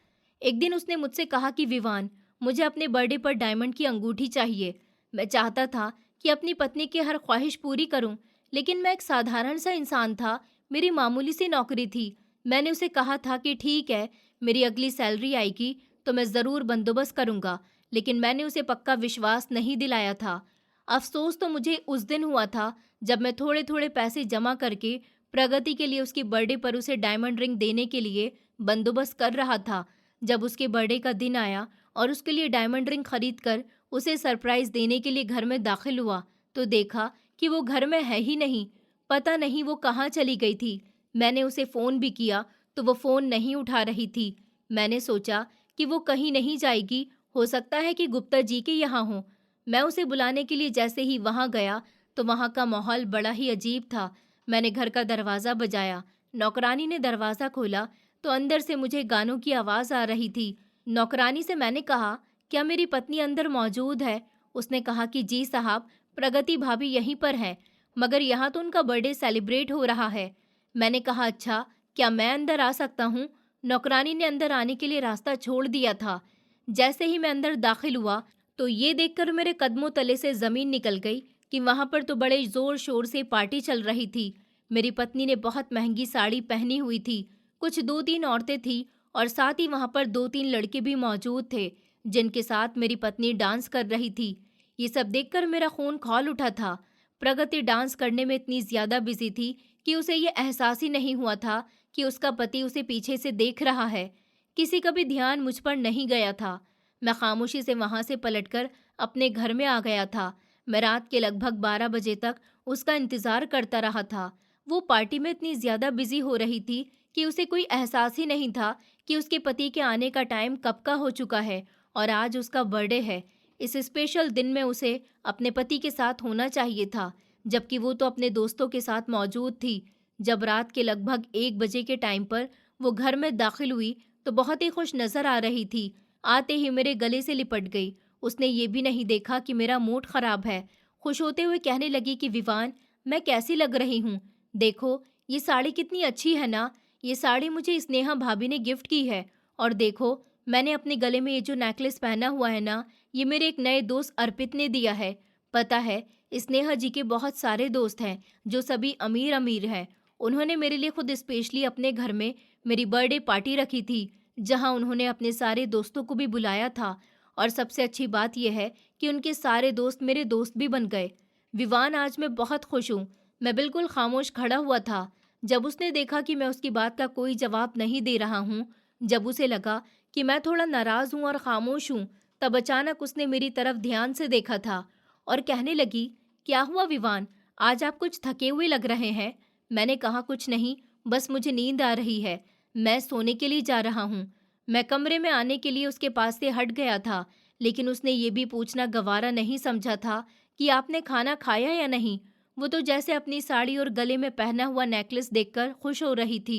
एक दिन उसने मुझसे कहा कि विवान, मुझे अपने बर्थडे पर डायमंड की अंगूठी चाहिए। मैं चाहता था कि अपनी पत्नी की हर ख्वाहिश पूरी करूं, लेकिन मैं एक साधारण सा इंसान था, मेरी मामूली सी नौकरी थी। मैंने उसे कहा था कि ठीक है, मेरी अगली सैलरी आएगी तो मैं ज़रूर बंदोबस्त करूंगा, लेकिन मैंने उसे पक्का विश्वास नहीं दिलाया था। अफसोस तो मुझे उस दिन हुआ था जब मैं थोड़े थोड़े पैसे जमा करके प्रगति के लिए उसकी बर्थडे पर उसे डायमंड रिंग देने के लिए बंदोबस्त कर रहा था। जब उसके बर्थडे का दिन आया और उसके लिए डायमंड रिंग खरीद कर उसे सरप्राइज देने के लिए घर में दाखिल हुआ, तो देखा कि वो घर में है ही नहीं। पता नहीं वो कहाँ चली गई थी। मैंने उसे फ़ोन भी किया तो वो फ़ोन नहीं उठा रही थी। मैंने सोचा कि वो कहीं नहीं जाएगी, हो सकता है कि गुप्ता जी के यहाँ हो। मैं उसे बुलाने के लिए जैसे ही वहाँ गया तो वहाँ का माहौल बड़ा ही अजीब था। मैंने घर का दरवाज़ा बजाया, नौकरानी ने दरवाज़ा खोला तो अंदर से मुझे गानों की आवाज़ आ रही थी। नौकरानी से मैंने कहा, क्या मेरी पत्नी अंदर मौजूद है? उसने कहा कि जी साहब, प्रगति भाभी यहीं पर हैं, मगर यहाँ तो उनका बर्थडे सेलिब्रेट हो रहा है। मैंने कहा अच्छा, क्या मैं अंदर आ सकता हूँ? नौकरानी ने अंदर आने के लिए रास्ता छोड़ दिया था। जैसे ही मैं अंदर दाखिल हुआ तो ये देखकर मेरे कदमों तले से ज़मीन निकल गई कि वहाँ पर तो बड़े ज़ोर शोर से पार्टी चल रही थी। मेरी पत्नी ने बहुत महंगी साड़ी पहनी हुई थी। कुछ 2-3 औरतें थीं और साथ ही वहाँ पर 2-3 लड़के भी मौजूद थे, जिनके साथ मेरी पत्नी डांस कर रही थी। ये सब देखकर मेरा खून खौल उठा था। प्रगति डांस करने में इतनी ज़्यादा बिजी थी कि उसे ये एहसास ही नहीं हुआ था कि उसका पति उसे पीछे से देख रहा है। किसी का भी ध्यान मुझ पर नहीं गया था। मैं खामोशी से वहाँ से पलटकर अपने घर में आ गया था। मैं रात के लगभग 12 बजे तक उसका इंतज़ार करता रहा था। वो पार्टी में इतनी ज़्यादा बिजी हो रही थी कि उसे कोई एहसास ही नहीं था कि उसके पति के आने का टाइम कब का हो चुका है और आज उसका बर्थडे है। इस स्पेशल दिन में उसे अपने पति के साथ होना चाहिए था, जबकि वो तो अपने दोस्तों के साथ मौजूद थी। जब रात के लगभग 1 बजे के टाइम पर वो घर में दाखिल हुई तो बहुत ही खुश नजर आ रही थी। आते ही मेरे गले से लिपट गई। उसने ये भी नहीं देखा कि मेरा मूड खराब है। खुश होते हुए कहने लगी कि विवान, मैं कैसी लग रही हूँ? देखो, ये साड़ी कितनी अच्छी है ना? ये साड़ी मुझे स्नेहा भाभी ने गिफ्ट की है। और देखो, मैंने अपने गले में ये जो नेकलेस पहना हुआ है ना, ये मेरे एक नए दोस्त अर्पित ने दिया है। पता है, स्नेहा जी के बहुत सारे दोस्त हैं जो सभी अमीर अमीर हैं। उन्होंने मेरे लिए खुद स्पेशली अपने घर में मेरी बर्थडे पार्टी रखी थी, जहां उन्होंने अपने सारे दोस्तों को भी बुलाया था। और सबसे अच्छी बात यह है कि उनके सारे दोस्त मेरे दोस्त भी बन गए। विवान, आज मैं बहुत खुश हूँ। मैं बिल्कुल खामोश खड़ा हुआ था। जब उसने देखा कि मैं उसकी बात का कोई जवाब नहीं दे रहा हूँ, जब उसे लगा कि मैं थोड़ा नाराज़ हूँ और खामोश हूँ, तब अचानक उसने मेरी तरफ ध्यान से देखा था और कहने लगी, क्या हुआ विवान, आज आप कुछ थके हुए लग रहे हैं? मैंने कहा, कुछ नहीं, बस मुझे नींद आ रही है, मैं सोने के लिए जा रहा हूँ। मैं कमरे में आने के लिए उसके पास से हट गया था, लेकिन उसने ये भी पूछना गवारा नहीं समझा था कि आपने खाना खाया या नहीं। वो तो जैसे अपनी साड़ी और गले में पहना हुआ नेकलेस देखकर खुश हो रही थी।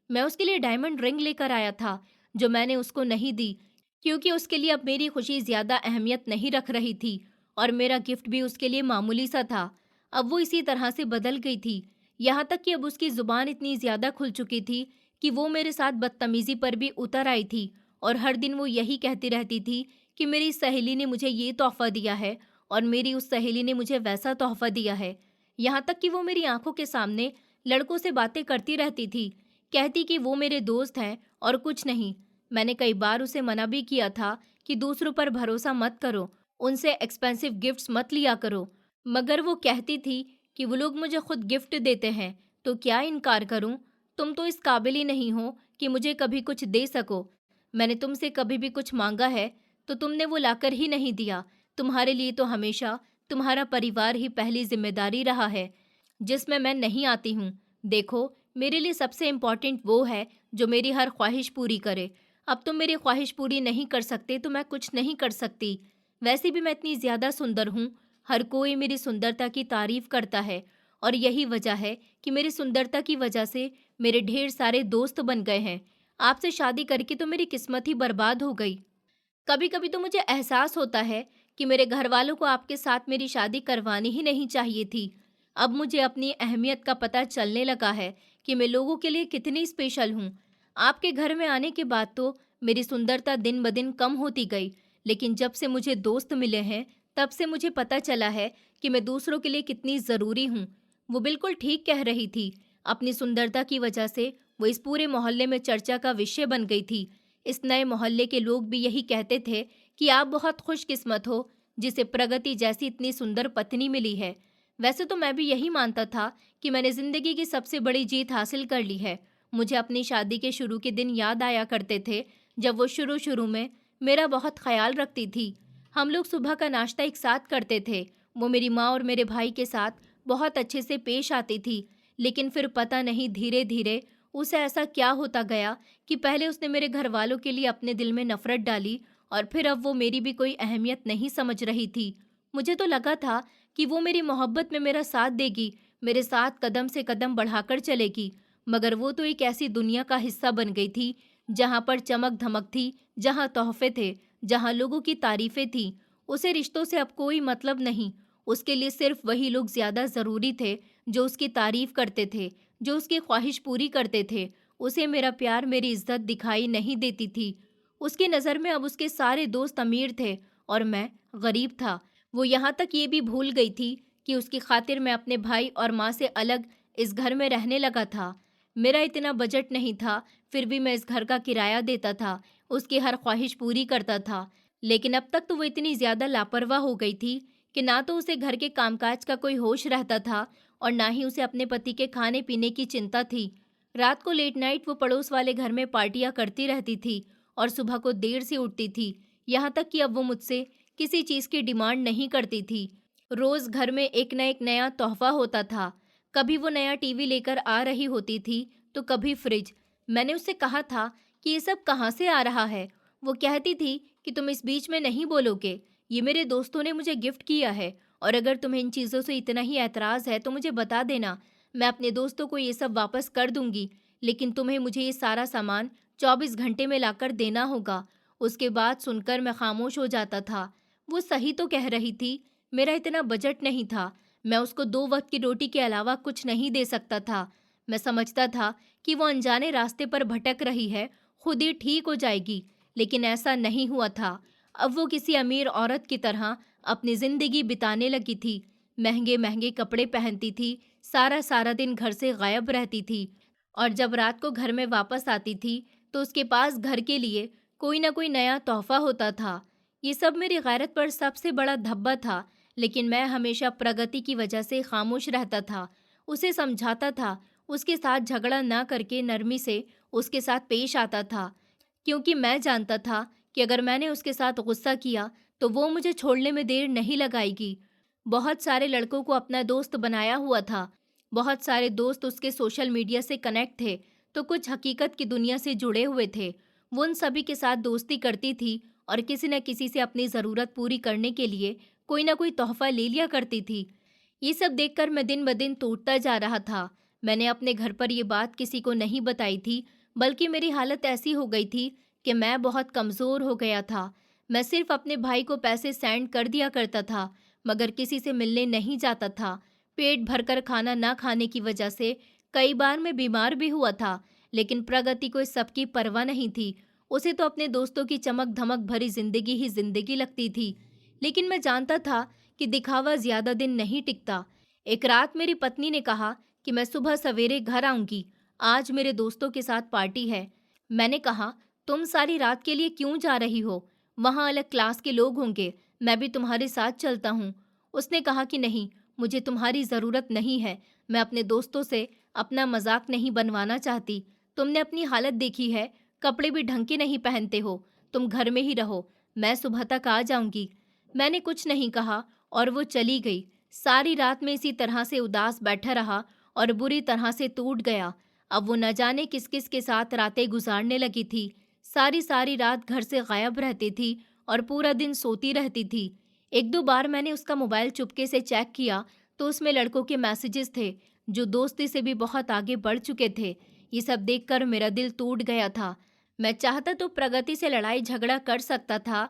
मैं उसके लिए डायमंड रिंग लेकर आया था, जो मैंने उसको नहीं दी, क्योंकि उसके लिए अब मेरी खुशी ज़्यादा अहमियत नहीं रख रही थी और मेरा गिफ्ट भी उसके लिए मामूली सा था। अब वो इसी तरह से बदल गई थी, यहाँ तक कि अब उसकी ज़ुबान इतनी ज़्यादा खुल चुकी थी कि वो मेरे साथ बदतमीज़ी पर भी उतर आई थी और हर दिन वो यही कहती रहती थी कि मेरी सहेली ने मुझे ये तोहफ़ा दिया है और मेरी उस सहेली ने मुझे वैसा तोहफ़ा दिया है। यहाँ तक कि वो मेरी आंखों के सामने लड़कों से बातें करती रहती थी, कहती कि वो मेरे दोस्त हैं और कुछ नहीं। मैंने कई बार उसे मना भी किया था कि दूसरों पर भरोसा मत करो, उनसे एक्सपेंसिव गिफ्ट्स मत लिया करो, मगर वो कहती थी कि वो लोग मुझे खुद गिफ्ट देते हैं तो क्या इनकार करूं? तुम तो इस काबिल ही नहीं हो कि मुझे कभी कुछ दे सको। मैंने तुमसे कभी भी कुछ मांगा है तो तुमने वो लाकर ही नहीं दिया। तुम्हारे लिए तो हमेशा तुम्हारा परिवार ही पहली जिम्मेदारी रहा है, जिसमें मैं नहीं आती हूँ। देखो, मेरे लिए सबसे इम्पोर्टेंट वो है जो मेरी हर ख्वाहिश पूरी करे। अब तुम मेरी ख्वाहिश पूरी नहीं कर सकते तो मैं कुछ नहीं कर सकती। वैसे भी मैं इतनी ज़्यादा सुंदर हूँ, हर कोई मेरी सुंदरता की तारीफ करता है और यही वजह है कि मेरी सुंदरता की वजह से मेरे ढेर सारे दोस्त बन गए हैं। आपसे शादी करके तो मेरी किस्मत ही बर्बाद हो गई। कभी कभी तो मुझे एहसास होता है कि मेरे घर वालों को आपके साथ मेरी शादी करवानी ही नहीं चाहिए थी। अब मुझे अपनी अहमियत का पता चलने लगा है कि मैं लोगों के लिए कितनी स्पेशल हूँ। आपके घर में आने के बाद तो मेरी सुंदरता दिन ब दिन कम होती गई, लेकिन जब से मुझे दोस्त मिले हैं तब से मुझे पता चला है कि मैं दूसरों के लिए कितनी ज़रूरी हूँ। वो बिल्कुल ठीक कह रही थी। अपनी सुंदरता की वजह से वो इस पूरे मोहल्ले में चर्चा का विषय बन गई थी। इस नए मोहल्ले के लोग भी यही कहते थे कि आप बहुत खुशकिस्मत हो जिसे प्रगति जैसी इतनी सुंदर पत्नी मिली है। वैसे तो मैं भी यही मानता था कि मैंने जिंदगी की सबसे बड़ी जीत हासिल कर ली है। मुझे अपनी शादी के शुरू के दिन याद आया करते थे जब वो शुरू शुरू में मेरा बहुत ख्याल रखती थी। हम लोग सुबह का नाश्ता एक साथ करते थे। वो मेरी माँ और मेरे भाई के साथ बहुत अच्छे से पेश आती थी, लेकिन फिर पता नहीं धीरे धीरे उसे ऐसा क्या होता गया कि पहले उसने मेरे घर वालों के लिए अपने दिल में नफरत डाली और फिर अब वो मेरी भी कोई अहमियत नहीं समझ रही थी। मुझे तो लगा था कि वो मेरी मोहब्बत में मेरा साथ देगी, मेरे साथ कदम से कदम बढ़ाकर चलेगी, मगर वो तो एक ऐसी दुनिया का हिस्सा बन गई थी जहाँ पर चमक धमक थी, जहाँ तोहफे थे, जहाँ लोगों की तारीफें थी। उसे रिश्तों से अब कोई मतलब नहीं। उसके लिए सिर्फ वही लोग ज़्यादा ज़रूरी थे जो उसकी तारीफ करते थे, जो उसकी ख्वाहिश पूरी करते थे। उसे मेरा प्यार, मेरी इज्जत दिखाई नहीं देती थी। उसकी नज़र में अब उसके सारे दोस्त अमीर थे और मैं गरीब था। वो यहाँ तक ये भी भूल गई थी कि उसकी खातिर मैं अपने भाई और माँ से अलग इस घर में रहने लगा था। मेरा इतना बजट नहीं था, फिर भी मैं इस घर का किराया देता था, उसकी हर ख्वाहिश पूरी करता था। लेकिन अब तक तो वो इतनी ज़्यादा लापरवाह हो गई थी कि ना तो उसे घर के कामकाज का कोई होश रहता था और ना ही उसे अपने पति के खाने पीने की चिंता थी। रात को लेट नाइट वो पड़ोस वाले घर में पार्टियां करती रहती थी और सुबह को देर से उठती थी। यहाँ तक कि अब वो मुझसे किसी चीज़ की डिमांड नहीं करती थी। रोज़ घर में एक न एक नया तोहफा होता था। कभी वो नया टीवी लेकर आ रही होती थी तो कभी फ्रिज। मैंने उससे कहा था कि ये सब कहाँ से आ रहा है। वो कहती थी कि तुम इस बीच में नहीं बोलोगे, ये मेरे दोस्तों ने मुझे गिफ्ट किया है और अगर तुम्हें इन चीज़ों से इतना ही ऐतराज़ है तो मुझे बता देना, मैं अपने दोस्तों को ये सब वापस कर दूंगी, लेकिन तुम्हें मुझे ये सारा सामान 24 घंटे में लाकर देना होगा। उसके बाद सुनकर मैं खामोश हो जाता था। वो सही तो कह रही थी, मेरा इतना बजट नहीं था, मैं उसको 2 वक्त की रोटी के अलावा कुछ नहीं दे सकता था। मैं समझता था कि वो अनजाने रास्ते पर भटक रही है, खुद ही ठीक हो जाएगी, लेकिन ऐसा नहीं हुआ था। अब वो किसी अमीर औरत की तरह अपनी ज़िंदगी बिताने लगी थी। महंगे महंगे कपड़े पहनती थी, सारा सारा दिन घर से गायब रहती थी और जब रात को घर में वापस आती थी तो उसके पास घर के लिए कोई ना कोई नया तोहफा होता था। ये सब मेरी गैरत पर सबसे बड़ा धब्बा था, लेकिन मैं हमेशा प्रगति की वजह से खामोश रहता था। उसे समझाता था, उसके साथ झगड़ा ना करके नरमी से उसके साथ पेश आता था, क्योंकि मैं जानता था कि अगर मैंने उसके साथ गुस्सा किया तो वो मुझे छोड़ने में देर नहीं लगाएगी। बहुत सारे लड़कों को अपना दोस्त बनाया हुआ था, बहुत सारे दोस्त उसके सोशल मीडिया से कनेक्ट थे तो कुछ हकीकत की दुनिया से जुड़े हुए थे। वो उन सभी के साथ दोस्ती करती थी और किसी न किसी से अपनी ज़रूरत पूरी करने के लिए कोई ना कोई तोहफा ले लिया करती थी। ये सब देखकर मैं दिन ब दिन टूटता जा रहा था। मैंने अपने घर पर ये बात किसी को नहीं बताई थी, बल्कि मेरी हालत ऐसी हो गई थी कि मैं बहुत कमज़ोर हो गया था। मैं सिर्फ अपने भाई को पैसे सेंड कर दिया करता था, मगर किसी से मिलने नहीं जाता था। पेट भरकर खाना ना खाने की वजह से कई बार मैं बीमार भी हुआ था, लेकिन प्रगति को इस सब की परवाह नहीं थी। उसे तो अपने दोस्तों की चमक धमक भरी जिंदगी ही जिंदगी लगती थी। लेकिन मैं जानता था कि दिखावा ज्यादा दिन नहीं टिकता। एक रात मेरी पत्नी ने कहा कि मैं सुबह सवेरे घर आऊंगी, आज मेरे दोस्तों के साथ पार्टी है। मैंने कहा, तुम सारी रात के लिए क्यों जा रही हो? वहाँ अलग क्लास के लोग होंगे, मैं भी तुम्हारे साथ चलता हूँ। उसने कहा कि नहीं, मुझे तुम्हारी ज़रूरत नहीं है। मैं अपने दोस्तों से अपना मजाक नहीं बनवाना चाहती। तुमने अपनी हालत देखी है, कपड़े भी ढंग के नहीं पहनते हो। तुम घर में ही रहो, मैं सुबह तक आ जाऊंगी। मैंने कुछ नहीं कहा और वो चली गई। सारी रात में इसी तरह से उदास बैठा रहा और बुरी तरह से टूट गया। अब वो न जाने किस किस के साथ रातें गुजारने लगी थी। सारी सारी रात घर से गायब रहती थी और पूरा दिन सोती रहती थी। एक दो बार मैंने उसका मोबाइल चुपके से चेक किया तो उसमें लड़कों के मैसेजेस थे जो दोस्ती से भी बहुत आगे बढ़ चुके थे। ये सब देखकर मेरा दिल टूट गया था। मैं चाहता तो प्रगति से लड़ाई झगड़ा कर सकता था,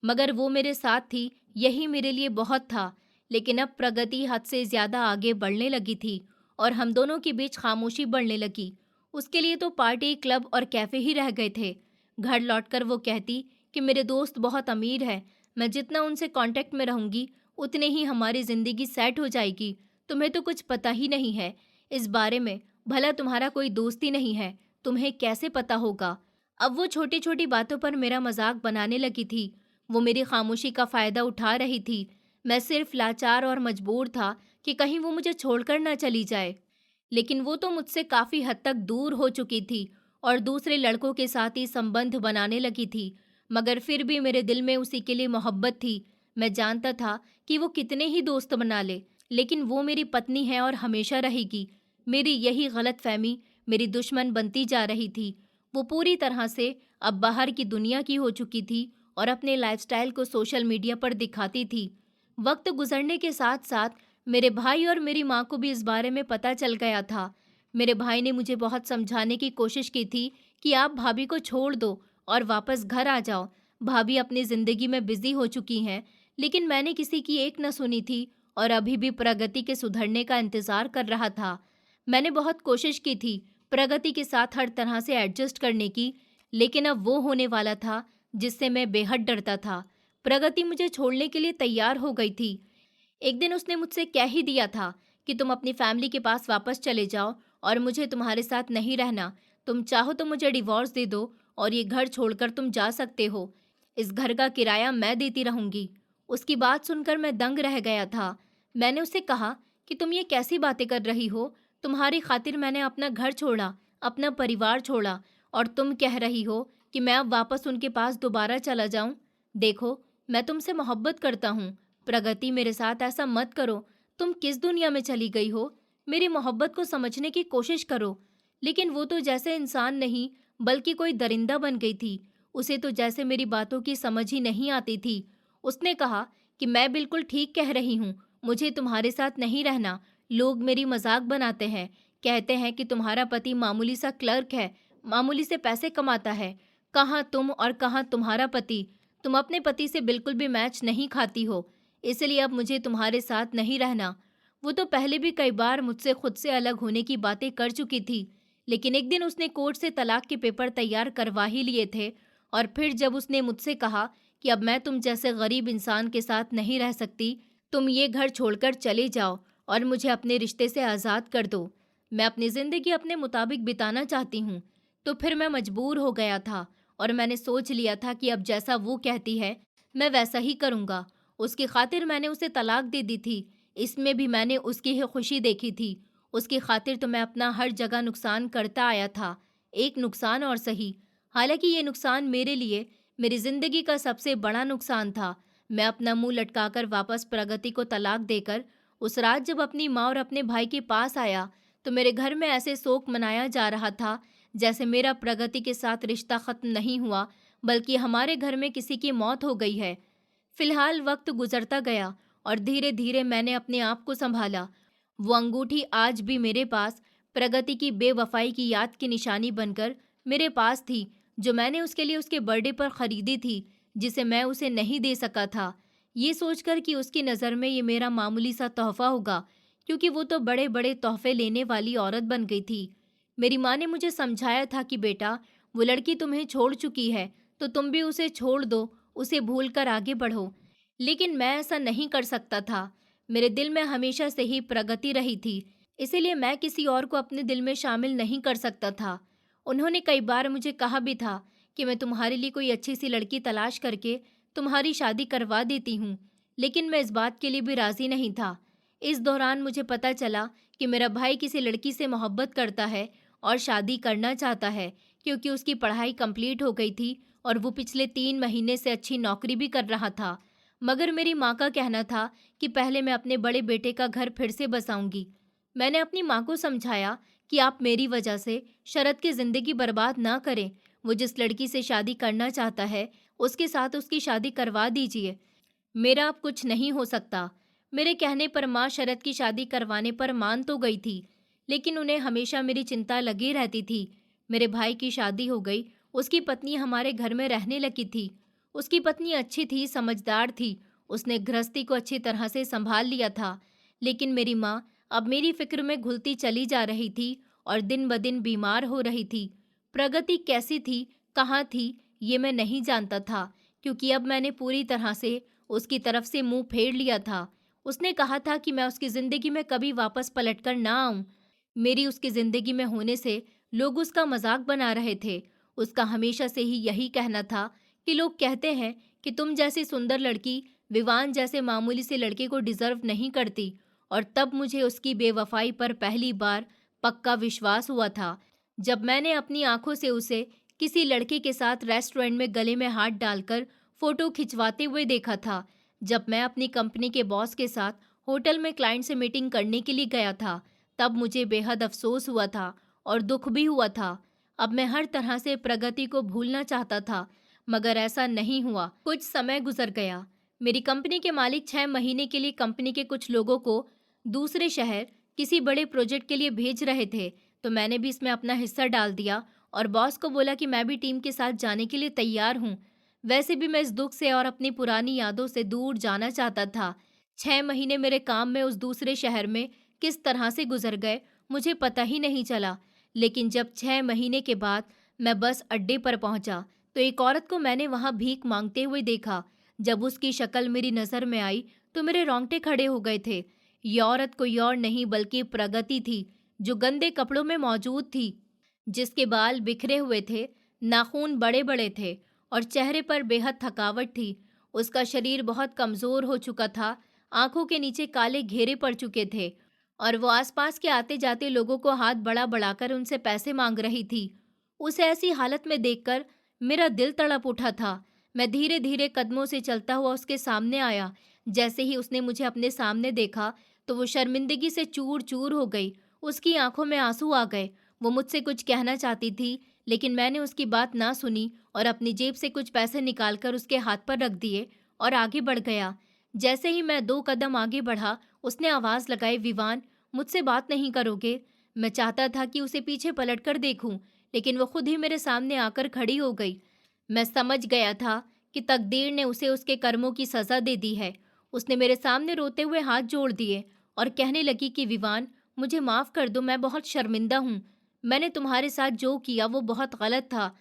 मगर वो मेरे साथ थी, यही मेरे लिए बहुत था। लेकिन अब प्रगति हद से ज्यादा आगे बढ़ने लगी थी और हम दोनों के बीच खामोशी बढ़ने लगी। उसके लिए तो पार्टी, क्लब और कैफे ही रह गए थे। घर लौटकर वो कहती कि मेरे दोस्त बहुत अमीर है, मैं जितना उनसे कांटेक्ट में रहूंगी उतने ही हमारी जिंदगी सेट हो जाएगी। तुम्हें तो कुछ पता ही नहीं है इस बारे में, भला तुम्हारा कोई दोस्त ही नहीं है, तुम्हें कैसे पता होगा? अब वो छोटी छोटी बातों पर मेरा मजाक बनाने लगी थी। वो मेरी खामोशी का फायदा उठा रही थी। मैं सिर्फ लाचार और मजबूर था कि कहीं वो मुझे छोड़कर न चली जाए। लेकिन वो तो मुझसे काफी हद तक दूर हो चुकी थी और दूसरे लड़कों के साथ ही संबंध बनाने लगी थी। मगर फिर भी मेरे दिल में उसी के लिए मोहब्बत थी। मैं जानता था कि वो कितने ही दोस्त बना ले, लेकिन वो मेरी पत्नी है और हमेशा रहेगी। मेरी यही गलतफहमी मेरी दुश्मन बनती जा रही थी। वो पूरी तरह से अब बाहर की दुनिया की हो चुकी थी और अपने लाइफस्टाइल को सोशल मीडिया पर दिखाती थी। वक्त गुजरने के साथ साथ मेरे भाई और मेरी माँ को भी इस बारे में पता चल गया था। मेरे भाई ने मुझे बहुत समझाने की कोशिश की थी कि आप भाभी को छोड़ दो और वापस घर आ जाओ। भाभी अपनी जिंदगी में बिजी हो चुकी हैं, लेकिन मैंने किसी की एक न सुनी थी और अभी भी प्रगति के सुधरने का इंतजार कर रहा था। मैंने बहुत कोशिश की थी प्रगति के साथ हर तरह से एडजस्ट करने की, लेकिन अब वो होने वाला था जिससे मैं बेहद डरता था। प्रगति मुझे छोड़ने के लिए तैयार हो गई थी। एक दिन उसने मुझसे कह ही दिया था कि तुम अपनी फैमिली के पास वापस चले जाओ और मुझे तुम्हारे साथ नहीं रहना। तुम चाहो तो मुझे डिवोर्स दे दो और ये घर छोड़कर तुम जा सकते हो। इस घर का किराया मैं देती रहूंगी। उसकी बात सुनकर मैं दंग रह गया था। मैंने उससे कहा कि तुम ये कैसी बातें कर रही हो? तुम्हारी खातिर मैंने अपना घर छोड़ा, अपना परिवार छोड़ा, और तुम कह रही हो कि मैं अब वापस उनके पास दोबारा चला जाऊं? देखो, मैं तुमसे मोहब्बत करता हूँ। प्रगति, मेरे साथ ऐसा मत करो। तुम किस दुनिया में चली गई हो? मेरी मोहब्बत को समझने की कोशिश करो। लेकिन वो तो जैसे इंसान नहीं बल्कि कोई दरिंदा बन गई थी। उसे तो जैसे मेरी बातों की समझ ही नहीं आती थी। उसने कहा कि मैं बिल्कुल ठीक कह रही हूँ, मुझे तुम्हारे साथ नहीं रहना। लोग मेरी मजाक बनाते हैं, कहते हैं कि तुम्हारा पति मामूली सा क्लर्क है, मामूली से पैसे कमाता है। कहाँ तुम और कहाँ तुम्हारा पति? तुम अपने पति से बिल्कुल भी मैच नहीं खाती हो, इसलिए अब मुझे तुम्हारे साथ नहीं रहना। वो तो पहले भी कई बार मुझसे खुद से अलग होने की बातें कर चुकी थी, लेकिन एक दिन उसने कोर्ट से तलाक के पेपर तैयार करवा ही लिए थे। और फिर जब उसने मुझसे कहा कि अब मैं तुम जैसे गरीब इंसान के साथ नहीं रह सकती, तुम ये घर छोड़कर चले जाओ और मुझे अपने रिश्ते से आज़ाद कर दो, मैं अपनी ज़िंदगी अपने मुताबिक बिताना चाहती हूँ, तो फिर मैं मजबूर हो गया था और मैंने सोच लिया था कि अब जैसा वो कहती है मैं वैसा ही करूँगा। उसकी खातिर मैंने उसे तलाक दे दी थी। इसमें भी मैंने उसकी ही खुशी देखी थी। उसकी खातिर तो मैं अपना हर जगह नुकसान करता आया था, एक नुकसान और सही। हालांकि ये नुकसान मेरे लिए मेरी जिंदगी का सबसे बड़ा नुकसान था। मैं अपना मुंह लटकाकर वापस प्रगति को तलाक देकर उस रात जब अपनी माँ और अपने भाई के पास आया तो मेरे घर में ऐसे शोक मनाया जा रहा था जैसे मेरा प्रगति के साथ रिश्ता खत्म नहीं हुआ, बल्कि हमारे घर में किसी की मौत हो गई है। फिलहाल वक्त गुजरता गया और धीरे धीरे मैंने अपने आप को संभाला। वो अंगूठी आज भी मेरे पास प्रगति की बेवफाई की याद की निशानी बनकर मेरे पास थी, जो मैंने उसके लिए उसके बर्थडे पर खरीदी थी, जिसे मैं उसे नहीं दे सका था। ये सोचकर कि उसकी नज़र में ये मेरा मामूली सा तोहफ़ा होगा, क्योंकि वो तो बड़े-बड़े तोहफ़े लेने वाली औरत बन गई थी। मेरी माँ ने मुझे समझाया था कि बेटा, वो लड़की तुम्हें छोड़ चुकी है, तो तुम भी उसे छोड़ दो, उसे भूल कर आगे बढ़ो। लेकिन मैं ऐसा नहीं कर सकता था। मेरे दिल में हमेशा से ही प्रगति रही थी, इसीलिए मैं किसी और को अपने दिल में शामिल नहीं कर सकता था। उन्होंने कई बार मुझे कहा भी था कि मैं तुम्हारे लिए कोई अच्छी सी लड़की तलाश करके तुम्हारी शादी करवा देती हूँ, लेकिन मैं इस बात के लिए भी राज़ी नहीं था। इस दौरान मुझे पता चला कि मेरा भाई किसी लड़की से मोहब्बत करता है और शादी करना चाहता है, क्योंकि उसकी पढ़ाई कंप्लीट हो गई थी और वो पिछले 3 महीने से अच्छी नौकरी भी कर रहा था। मगर मेरी माँ का कहना था कि पहले मैं अपने बड़े बेटे का घर फिर से बसाऊंगी। मैंने अपनी माँ को समझाया कि आप मेरी वजह से शरद की ज़िंदगी बर्बाद ना करें। वो जिस लड़की से शादी करना चाहता है, उसके साथ उसकी शादी करवा दीजिए। मेरा अब कुछ नहीं हो सकता। मेरे कहने पर माँ शरद की शादी करवाने पर मान तो गई थी, लेकिन उन्हें हमेशा मेरी चिंता लगी रहती थी। मेरे भाई की शादी हो गई, उसकी पत्नी हमारे घर में रहने लगी थी। उसकी पत्नी अच्छी थी, समझदार थी, उसने गृहस्थी को अच्छी तरह से संभाल लिया था। लेकिन मेरी माँ अब मेरी फिक्र में घुलती चली जा रही थी और दिन ब दिन बीमार हो रही थी। प्रगति कैसी थी, कहाँ थी, ये मैं नहीं जानता था, क्योंकि अब मैंने पूरी तरह से उसकी तरफ से मुंह फेर लिया था। उसने कहा था कि मैं उसकी ज़िंदगी में कभी वापस पलटकर ना आऊं। मेरी उसकी ज़िंदगी में होने से लोग उसका मजाक बना रहे थे। उसका हमेशा से ही यही कहना था कि लोग कहते हैं कि तुम जैसी सुंदर लड़की विवान जैसे मामूली से लड़के को डिजर्व नहीं करती। और तब मुझे उसकी बेवफाई पर पहली बार पक्का विश्वास हुआ था, जब मैंने अपनी आंखों से उसे किसी लड़के के साथ रेस्टोरेंट में गले में हाथ डालकर फोटो खिंचवाते हुए देखा था। जब मैं अपनी कंपनी के बॉस के साथ होटल में क्लाइंट से मीटिंग करने के लिए गया था, तब मुझे बेहद अफसोस हुआ था और दुख भी हुआ था। अब मैं हर तरह से प्रगति को भूलना चाहता था, मगर ऐसा नहीं हुआ। कुछ समय गुजर गया। मेरी कंपनी के मालिक 6 महीने के लिए कंपनी के कुछ लोगों को दूसरे शहर किसी बड़े प्रोजेक्ट के लिए भेज रहे थे, तो मैंने भी इसमें अपना हिस्सा डाल दिया और बॉस को बोला कि मैं भी टीम के साथ जाने के लिए तैयार हूँ। वैसे भी मैं इस दुख से और अपनी पुरानी यादों से दूर जाना चाहता था। 6 महीने मेरे काम में उस दूसरे शहर में किस तरह से गुजर गए, मुझे पता ही नहीं चला। लेकिन जब 6 महीने के बाद मैं बस अड्डे पर पहुंचा, तो एक औरत को मैंने वहां भीख मांगते हुए देखा। जब उसकी शक्ल मेरी नज़र में आई, तो मेरे रोंगटे खड़े हो गए थे। ये औरत कोई और नहीं बल्कि प्रगति थी, जो गंदे कपड़ों में मौजूद थी, जिसके बाल बिखरे हुए थे, नाखून बड़े-बड़े थे और चेहरे पर बेहद थकावट थी। उसका शरीर बहुत कमज़ोर हो चुका था, आंखों के नीचे काले घेरे पड़ चुके थे और वो आसपास के आते-जाते लोगों को हाथ बढ़ा-बढ़ाकर उनसे पैसे मांग रही थी। उसे ऐसी हालत में देखकर मेरा दिल तड़प उठा था। मैं धीरे-धीरे कदमों से चलता हुआ उसके सामने आया। जैसे ही उसने मुझे अपने सामने देखा, तो वो शर्मिंदगी से चूर-चूर हो गई। उसकी आंखों में आंसू आ गए। वो मुझसे कुछ कहना चाहती थी, लेकिन मैंने उसकी बात ना सुनी और अपनी जेब से कुछ पैसे निकालकर उसके हाथ पर रख दिए और आगे बढ़ गया। जैसे ही मैं 2 कदम आगे बढ़ा, उसने आवाज़ लगाई, विवान, मुझसे बात नहीं करोगे? मैं चाहता था कि उसे पीछे पलटकर देखूं, लेकिन वो खुद ही मेरे सामने आकर खड़ी हो गई। मैं समझ गया था कि तकदीर ने उसे उसके कर्मों की सज़ा दे दी है। उसने मेरे सामने रोते हुए हाथ जोड़ दिए और कहने लगी कि विवान, मुझे माफ़ कर दो, मैं बहुत शर्मिंदा हूँ। मैंने तुम्हारे साथ जो किया वो बहुत गलत था।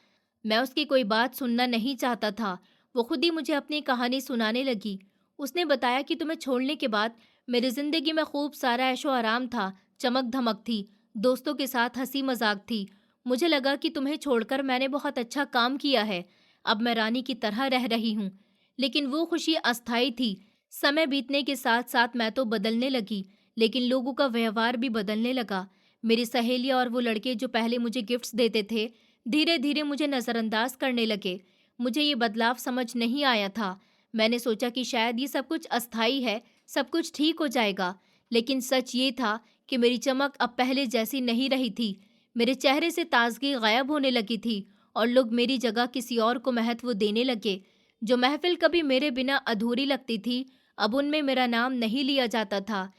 मैं उसकी कोई बात सुनना नहीं चाहता था। वो खुद ही मुझे अपनी कहानी सुनाने लगी। उसने बताया कि तुम्हें छोड़ने के बाद मेरी ज़िंदगी में खूब सारा ऐशो आराम था, चमक-धमक थी, दोस्तों के साथ हँसी मज़ाक थी। मुझे लगा कि तुम्हें छोड़कर मैंने बहुत अच्छा काम किया है। अब मैं रानी की तरह रह रही हूँ। लेकिन वो खुशी अस्थायी थी। समय बीतने के साथ-साथ मैं तो बदलने लगी, लेकिन लोगों का व्यवहार भी बदलने लगा। मेरी सहेलियाँ और वो लड़के जो पहले मुझे गिफ्ट्स देते थे, धीरे-धीरे मुझे नज़रअंदाज करने लगे। मुझे ये बदलाव समझ नहीं आया था। मैंने सोचा कि शायद ये सब कुछ अस्थायी है, सब कुछ ठीक हो जाएगा। लेकिन सच ये था कि मेरी चमक अब पहले जैसी नहीं रही थी। मेरे चेहरे से ताज़गी गायब होने लगी थी और लोग मेरी जगह किसी और को महत्व देने लगे। जो महफ़िल कभी मेरे बिना अधूरी लगती थी, अब उनमें मेरा नाम नहीं लिया जाता था।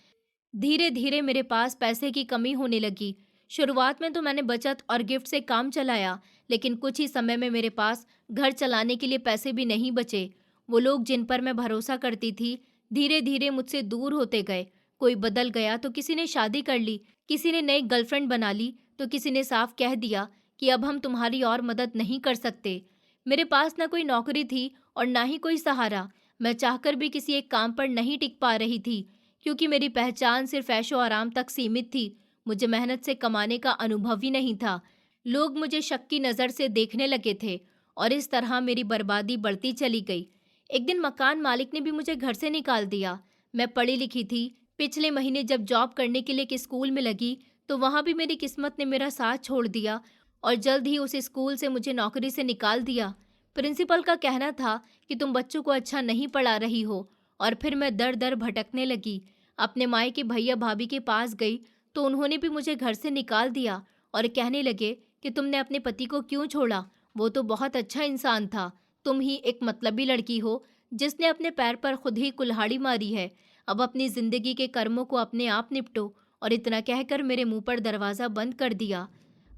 धीरे-धीरे मेरे पास पैसे की कमी होने लगी। शुरुआत में तो मैंने बचत और गिफ्ट से काम चलाया, लेकिन कुछ ही समय में मेरे पास घर चलाने के लिए पैसे भी नहीं बचे। वो लोग जिन पर मैं भरोसा करती थी, धीरे धीरे मुझसे दूर होते गए। कोई बदल गया तो किसी ने शादी कर ली, किसी ने नई गर्लफ्रेंड बना ली, तो किसी ने साफ कह दिया कि अब हम तुम्हारी और मदद नहीं कर सकते। मेरे पास ना कोई नौकरी थी और ना ही कोई सहारा। मैं चाहकर भी किसी एक काम पर नहीं टिक पा रही थी, क्योंकि मेरी पहचान सिर्फ ऐशो आराम तक सीमित थी। मुझे मेहनत से कमाने का अनुभव ही नहीं था। लोग मुझे शक की नज़र से देखने लगे थे और इस तरह मेरी बर्बादी बढ़ती चली गई। एक दिन मकान मालिक ने भी मुझे घर से निकाल दिया। मैं पढ़ी लिखी थी। पिछले महीने जब जॉब करने के लिए एक स्कूल में लगी, तो वहाँ भी मेरी किस्मत ने मेरा साथ छोड़ दिया और जल्द ही उस स्कूल से मुझे नौकरी से निकाल दिया। प्रिंसिपल का कहना था कि तुम बच्चों को अच्छा नहीं पढ़ा रही हो। और फिर मैं दर दर भटकने लगी। अपने माए के भैया भाभी के पास गई तो उन्होंने भी मुझे घर से निकाल दिया और कहने लगे कि तुमने अपने पति को क्यों छोड़ा, वो तो बहुत अच्छा इंसान था। तुम ही एक मतलबी लड़की हो जिसने अपने पैर पर खुद ही कुल्हाड़ी मारी है। अब अपनी जिंदगी के कर्मों को अपने आप निपटो। और इतना कहकर मेरे मुंह पर दरवाज़ा बंद कर दिया।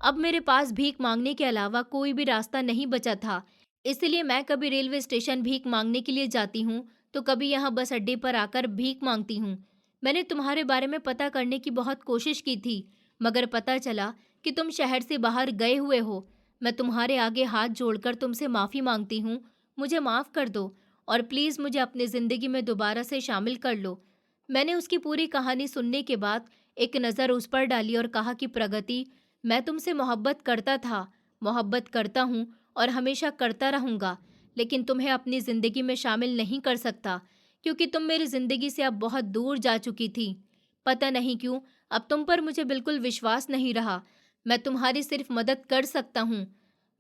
अब मेरे पास भीख मांगने के अलावा कोई भी रास्ता नहीं बचा था। इसलिए मैं कभी रेलवे स्टेशन भीख मांगने के लिए जाती हूँ, तो कभी यहाँ बस अड्डे पर आकर भीख मांगती हूँ। मैंने तुम्हारे बारे में पता करने की बहुत कोशिश की थी, मगर पता चला कि तुम शहर से बाहर गए हुए हो। मैं तुम्हारे आगे हाथ जोड़कर तुमसे माफ़ी मांगती हूँ। मुझे माफ़ कर दो और प्लीज़ मुझे अपनी ज़िंदगी में दोबारा से शामिल कर लो। मैंने उसकी पूरी कहानी सुनने के बाद एक नज़र उस पर डाली और कहा कि प्रगति, मैं तुमसे मोहब्बत करता था, मोहब्बत करता हूँ और हमेशा करता रहूँगा, लेकिन तुम्हें अपनी ज़िंदगी में शामिल नहीं कर सकता, क्योंकि तुम मेरी ज़िंदगी से अब बहुत दूर जा चुकी थी। पता नहीं क्यों अब तुम पर मुझे बिल्कुल विश्वास नहीं रहा। मैं तुम्हारी सिर्फ मदद कर सकता हूँ।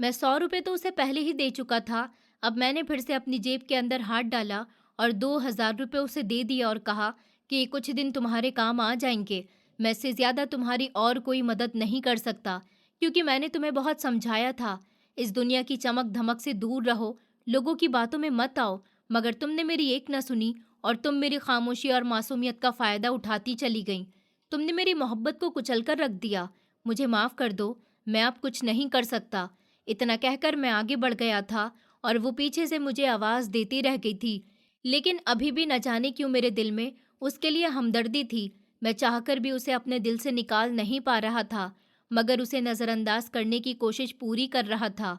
मैं 100 रुपये तो उसे पहले ही दे चुका था। अब मैंने फिर से अपनी जेब के अंदर हाथ डाला और 2000 रुपये उसे दे दिया और कहा कि कुछ दिन तुम्हारे काम आ जाएंगे। मैं इससे ज़्यादा तुम्हारी और कोई मदद नहीं कर सकता, क्योंकि मैंने तुम्हें बहुत समझाया था, इस दुनिया की चमक धमक से दूर रहो, लोगों की बातों में मत आओ। मगर तुमने मेरी एक न सुनी और तुम मेरी खामोशी और मासूमियत का फ़ायदा उठाती चली गई। तुमने मेरी मोहब्बत को कुचलकर रख दिया। मुझे माफ़ कर दो, मैं अब कुछ नहीं कर सकता। इतना कहकर मैं आगे बढ़ गया था और वो पीछे से मुझे आवाज़ देती रह गई थी, लेकिन अभी भी न जाने क्यों मेरे दिल में उसके लिए हमदर्दी थी। मैं चाहकर भी उसे अपने दिल से निकाल नहीं पा रहा था, मगर उसे नज़रअंदाज करने की कोशिश पूरी कर रहा था।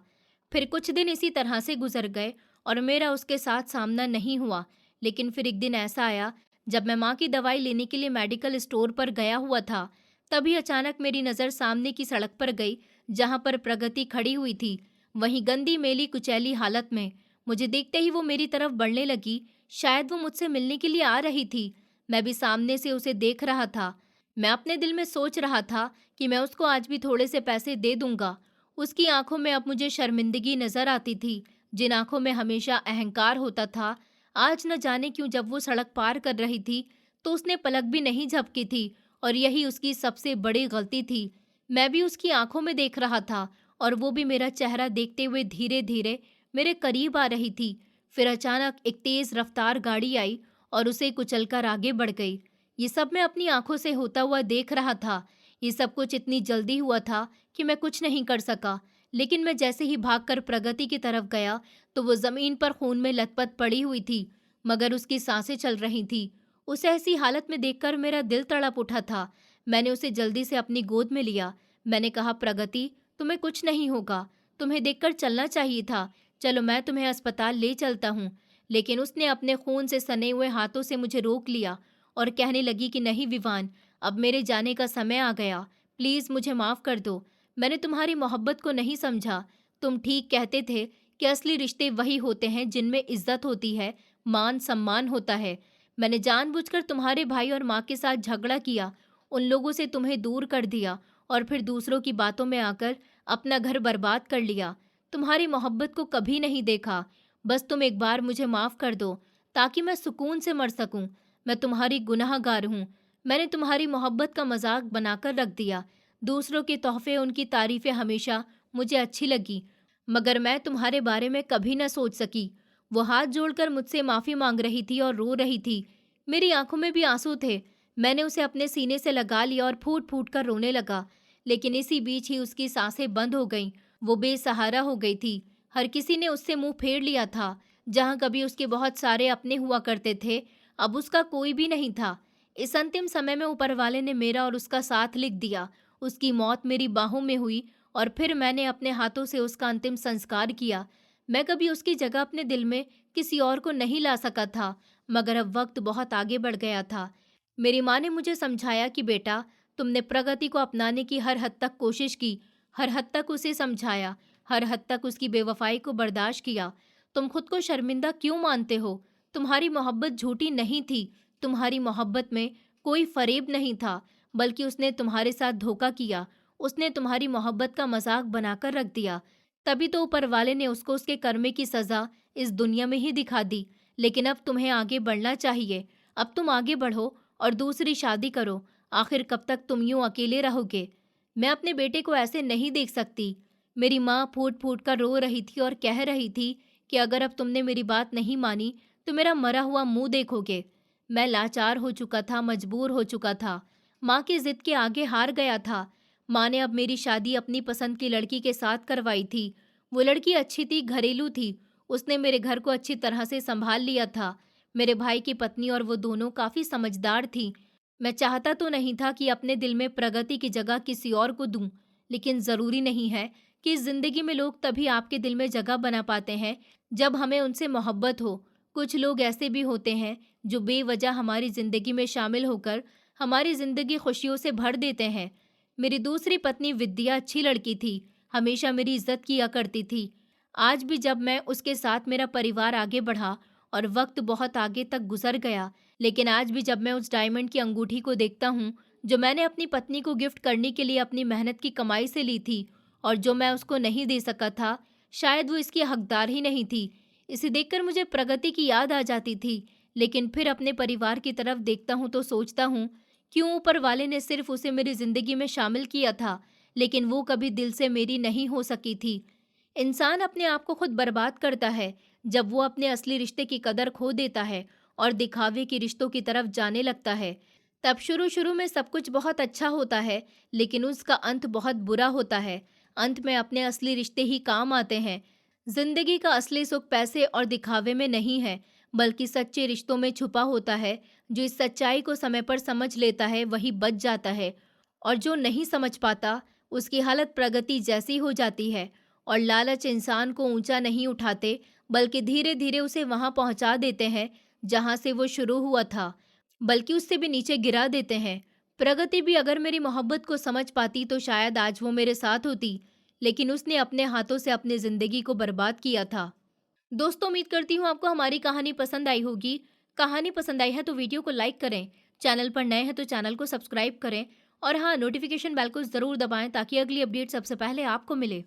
फिर कुछ दिन इसी तरह से गुजर गए और मेरा उसके साथ सामना नहीं हुआ। लेकिन फिर एक दिन ऐसा आया जब मैं माँ की दवाई लेने के लिए मेडिकल स्टोर पर गया हुआ था। तभी अचानक मेरी नज़र सामने की सड़क पर गई, जहाँ पर प्रगति खड़ी हुई थी, वहीं गंदी मेली कुचैली हालत में। मुझे देखते ही वो मेरी तरफ बढ़ने लगी। शायद वो मुझसे मिलने के लिए आ रही थी। मैं भी सामने से उसे देख रहा था। मैं अपने दिल में सोच रहा था कि मैं उसको आज भी थोड़े से पैसे दे दूंगा। उसकी आंखों में अब मुझे शर्मिंदगी नजर आती थी, जिन आंखों में हमेशा अहंकार होता था। आज न जाने क्यों जब वो सड़क पार कर रही थी तो उसने पलक भी नहीं झपकी थी, और यही उसकी सबसे बड़ी गलती थी। मैं भी उसकी आंखों में देख रहा था और वो भी मेरा चेहरा देखते हुए धीरे धीरे मेरे करीब आ रही थी। फिर अचानक एक तेज रफ्तार गाड़ी आई और उसे कुचलकर आगे बढ़ गई। ये सब मैं अपनी आंखों से होता हुआ देख रहा था। ये सब कुछ इतनी जल्दी हुआ था कि मैं कुछ नहीं कर सका। लेकिन मैं जैसे ही भागकर प्रगति की तरफ गया तो वो जमीन पर खून में लथपथ पड़ी हुई थी, मगर उसकी सांसें चल रही थी। उसे ऐसी हालत में देखकर मेरा दिल तड़प उठा था। मैंने उसे जल्दी से अपनी गोद में लिया। मैंने कहा, प्रगति, तुम्हें कुछ नहीं होगा, तुम्हें देखकर चलना चाहिए था। चलो मैं तुम्हें अस्पताल ले चलता हूँ। लेकिन उसने अपने खून से सने हुए हाथों से मुझे रोक लिया और कहने लगी कि नहीं विवान, अब मेरे जाने का समय आ गया। प्लीज़ मुझे माफ़ कर दो। मैंने तुम्हारी मोहब्बत को नहीं समझा। तुम ठीक कहते थे कि असली रिश्ते वही होते हैं जिनमें इज्जत होती है, मान सम्मान होता है। मैंने जानबूझकर तुम्हारे भाई और माँ के साथ झगड़ा किया, उन लोगों से तुम्हें दूर कर दिया और फिर दूसरों की बातों में आकर अपना घर बर्बाद कर लिया। तुम्हारी मोहब्बत को कभी नहीं देखा। बस तुम एक बार मुझे माफ़ कर दो ताकि मैं सुकून से मर सकूं। मैं तुम्हारी गुनाहगार हूँ। मैंने तुम्हारी मोहब्बत का मजाक बनाकर रख दिया। दूसरों के तोहफे, उनकी तारीफ़ें हमेशा मुझे अच्छी लगी, मगर मैं तुम्हारे बारे में कभी न सोच सकी। वो हाथ जोड़कर मुझसे माफ़ी मांग रही थी और रो रही थी। मेरी आंखों में भी आंसू थे। मैंने उसे अपने सीने से लगा लिया और फूट फूट कर रोने लगा। लेकिन इसी बीच ही उसकी सांसें बंद हो गईं। वो बेसहारा हो गई थी। हर किसी ने उससे मुंह फेर लिया था। जहाँ कभी उसके बहुत सारे अपने हुआ करते थे, अब उसका कोई भी नहीं था। इस अंतिम समय में ऊपर वाले ने मेरा और उसका साथ लिख दिया। उसकी मौत मेरी बाहों में हुई और फिर मैंने अपने हाथों से उसका अंतिम संस्कार किया। मैं कभी उसकी जगह अपने दिल में किसी और को नहीं ला सका था, मगर अब वक्त बहुत आगे बढ़ गया था। मेरी माँ ने मुझे समझाया कि बेटा, तुमने प्रगति को अपनाने की हर हद तक कोशिश की, हर हद तक उसे समझाया, हर हद तक उसकी बेवफाई को बर्दाश्त किया। तुम खुद को शर्मिंदा क्यों मानते हो? तुम्हारी मोहब्बत झूठी नहीं थी। तुम्हारी मोहब्बत में कोई फरेब नहीं था, बल्कि उसने तुम्हारे साथ धोखा किया। उसने तुम्हारी मोहब्बत का मजाक बनाकर रख दिया। तभी तो ऊपर वाले ने उसको उसके कर्मे की सजा इस दुनिया में ही दिखा दी। लेकिन अब तुम्हें आगे बढ़ना चाहिए। अब तुम आगे बढ़ो और दूसरी शादी करो। आखिर कब तक तुम यूं अकेले रहोगे? मैं अपने बेटे को ऐसे नहीं देख सकती। मेरी माँ फूट फूट कर रो रही थी और कह रही थी कि अगर अब तुमने मेरी बात नहीं मानी तो मेरा मरा हुआ मुंह देखोगे। मैं लाचार हो चुका था, मजबूर हो चुका था। माँ की जिद के आगे हार गया था। माँ ने अब मेरी शादी अपनी पसंद की लड़की के साथ करवाई थी। वो लड़की अच्छी थी, घरेलू थी। उसने मेरे घर को अच्छी तरह से संभाल लिया था। मेरे भाई की पत्नी और वो दोनों काफी समझदार थी। मैं चाहता तो नहीं था कि अपने दिल में प्रगति की जगह किसी और को दूं, लेकिन जरूरी नहीं है कि इस जिंदगी में लोग तभी आपके दिल में जगह बना पाते हैं जब हमें उनसे मोहब्बत हो। कुछ लोग ऐसे भी होते हैं जो बेवजह हमारी जिंदगी में शामिल होकर हमारी जिंदगी खुशियों से भर देते हैं। मेरी दूसरी पत्नी विद्या अच्छी लड़की थी, हमेशा मेरी इज्जत किया करती थी। आज भी जब मैं उसके साथ मेरा परिवार आगे बढ़ा और वक्त बहुत आगे तक गुजर गया, लेकिन आज भी जब मैं उस डायमंड की अंगूठी को देखता हूँ जो मैंने अपनी पत्नी को गिफ्ट करने के लिए अपनी मेहनत की कमाई से ली थी और जो मैं उसको नहीं दे सका था, शायद वो इसकी हकदार ही नहीं थी। इसे देखकर मुझे प्रगति की याद आ जाती थी। लेकिन फिर अपने परिवार की तरफ देखता हूँ तो सोचता हूँ, क्यों ऊपर वाले ने सिर्फ उसे मेरी जिंदगी में शामिल किया था, लेकिन वो कभी दिल से मेरी नहीं हो सकी थी। इंसान अपने आप को खुद बर्बाद करता है जब वो अपने असली रिश्ते की कदर खो देता है और दिखावे के रिश्तों की तरफ जाने लगता है। तब शुरू शुरू में सब कुछ बहुत अच्छा होता है, लेकिन उसका अंत बहुत बुरा होता है। अंत में अपने असली रिश्ते ही काम आते हैं। जिंदगी का असली सुख पैसे और दिखावे में नहीं है, बल्कि सच्चे रिश्तों में छुपा होता है। जो इस सच्चाई को समय पर समझ लेता है वही बच जाता है, और जो नहीं समझ पाता उसकी हालत प्रगति जैसी हो जाती है। और लालच इंसान को ऊंचा नहीं उठाते, बल्कि धीरे धीरे उसे वहां पहुंचा देते हैं जहां से वो शुरू हुआ था, बल्कि उससे भी नीचे गिरा देते हैं। प्रगति भी अगर मेरी मोहब्बत को समझ पाती तो शायद आज वो मेरे साथ होती, लेकिन उसने अपने हाथों से अपनी जिंदगी को बर्बाद किया था। दोस्तों, उम्मीद करती हूँ आपको हमारी कहानी पसंद आई होगी। कहानी पसंद आई है तो वीडियो को लाइक करें, चैनल पर नए हैं तो चैनल को सब्सक्राइब करें और हाँ, नोटिफिकेशन बेल को ज़रूर दबाएं ताकि अगली अपडेट सबसे पहले आपको मिले।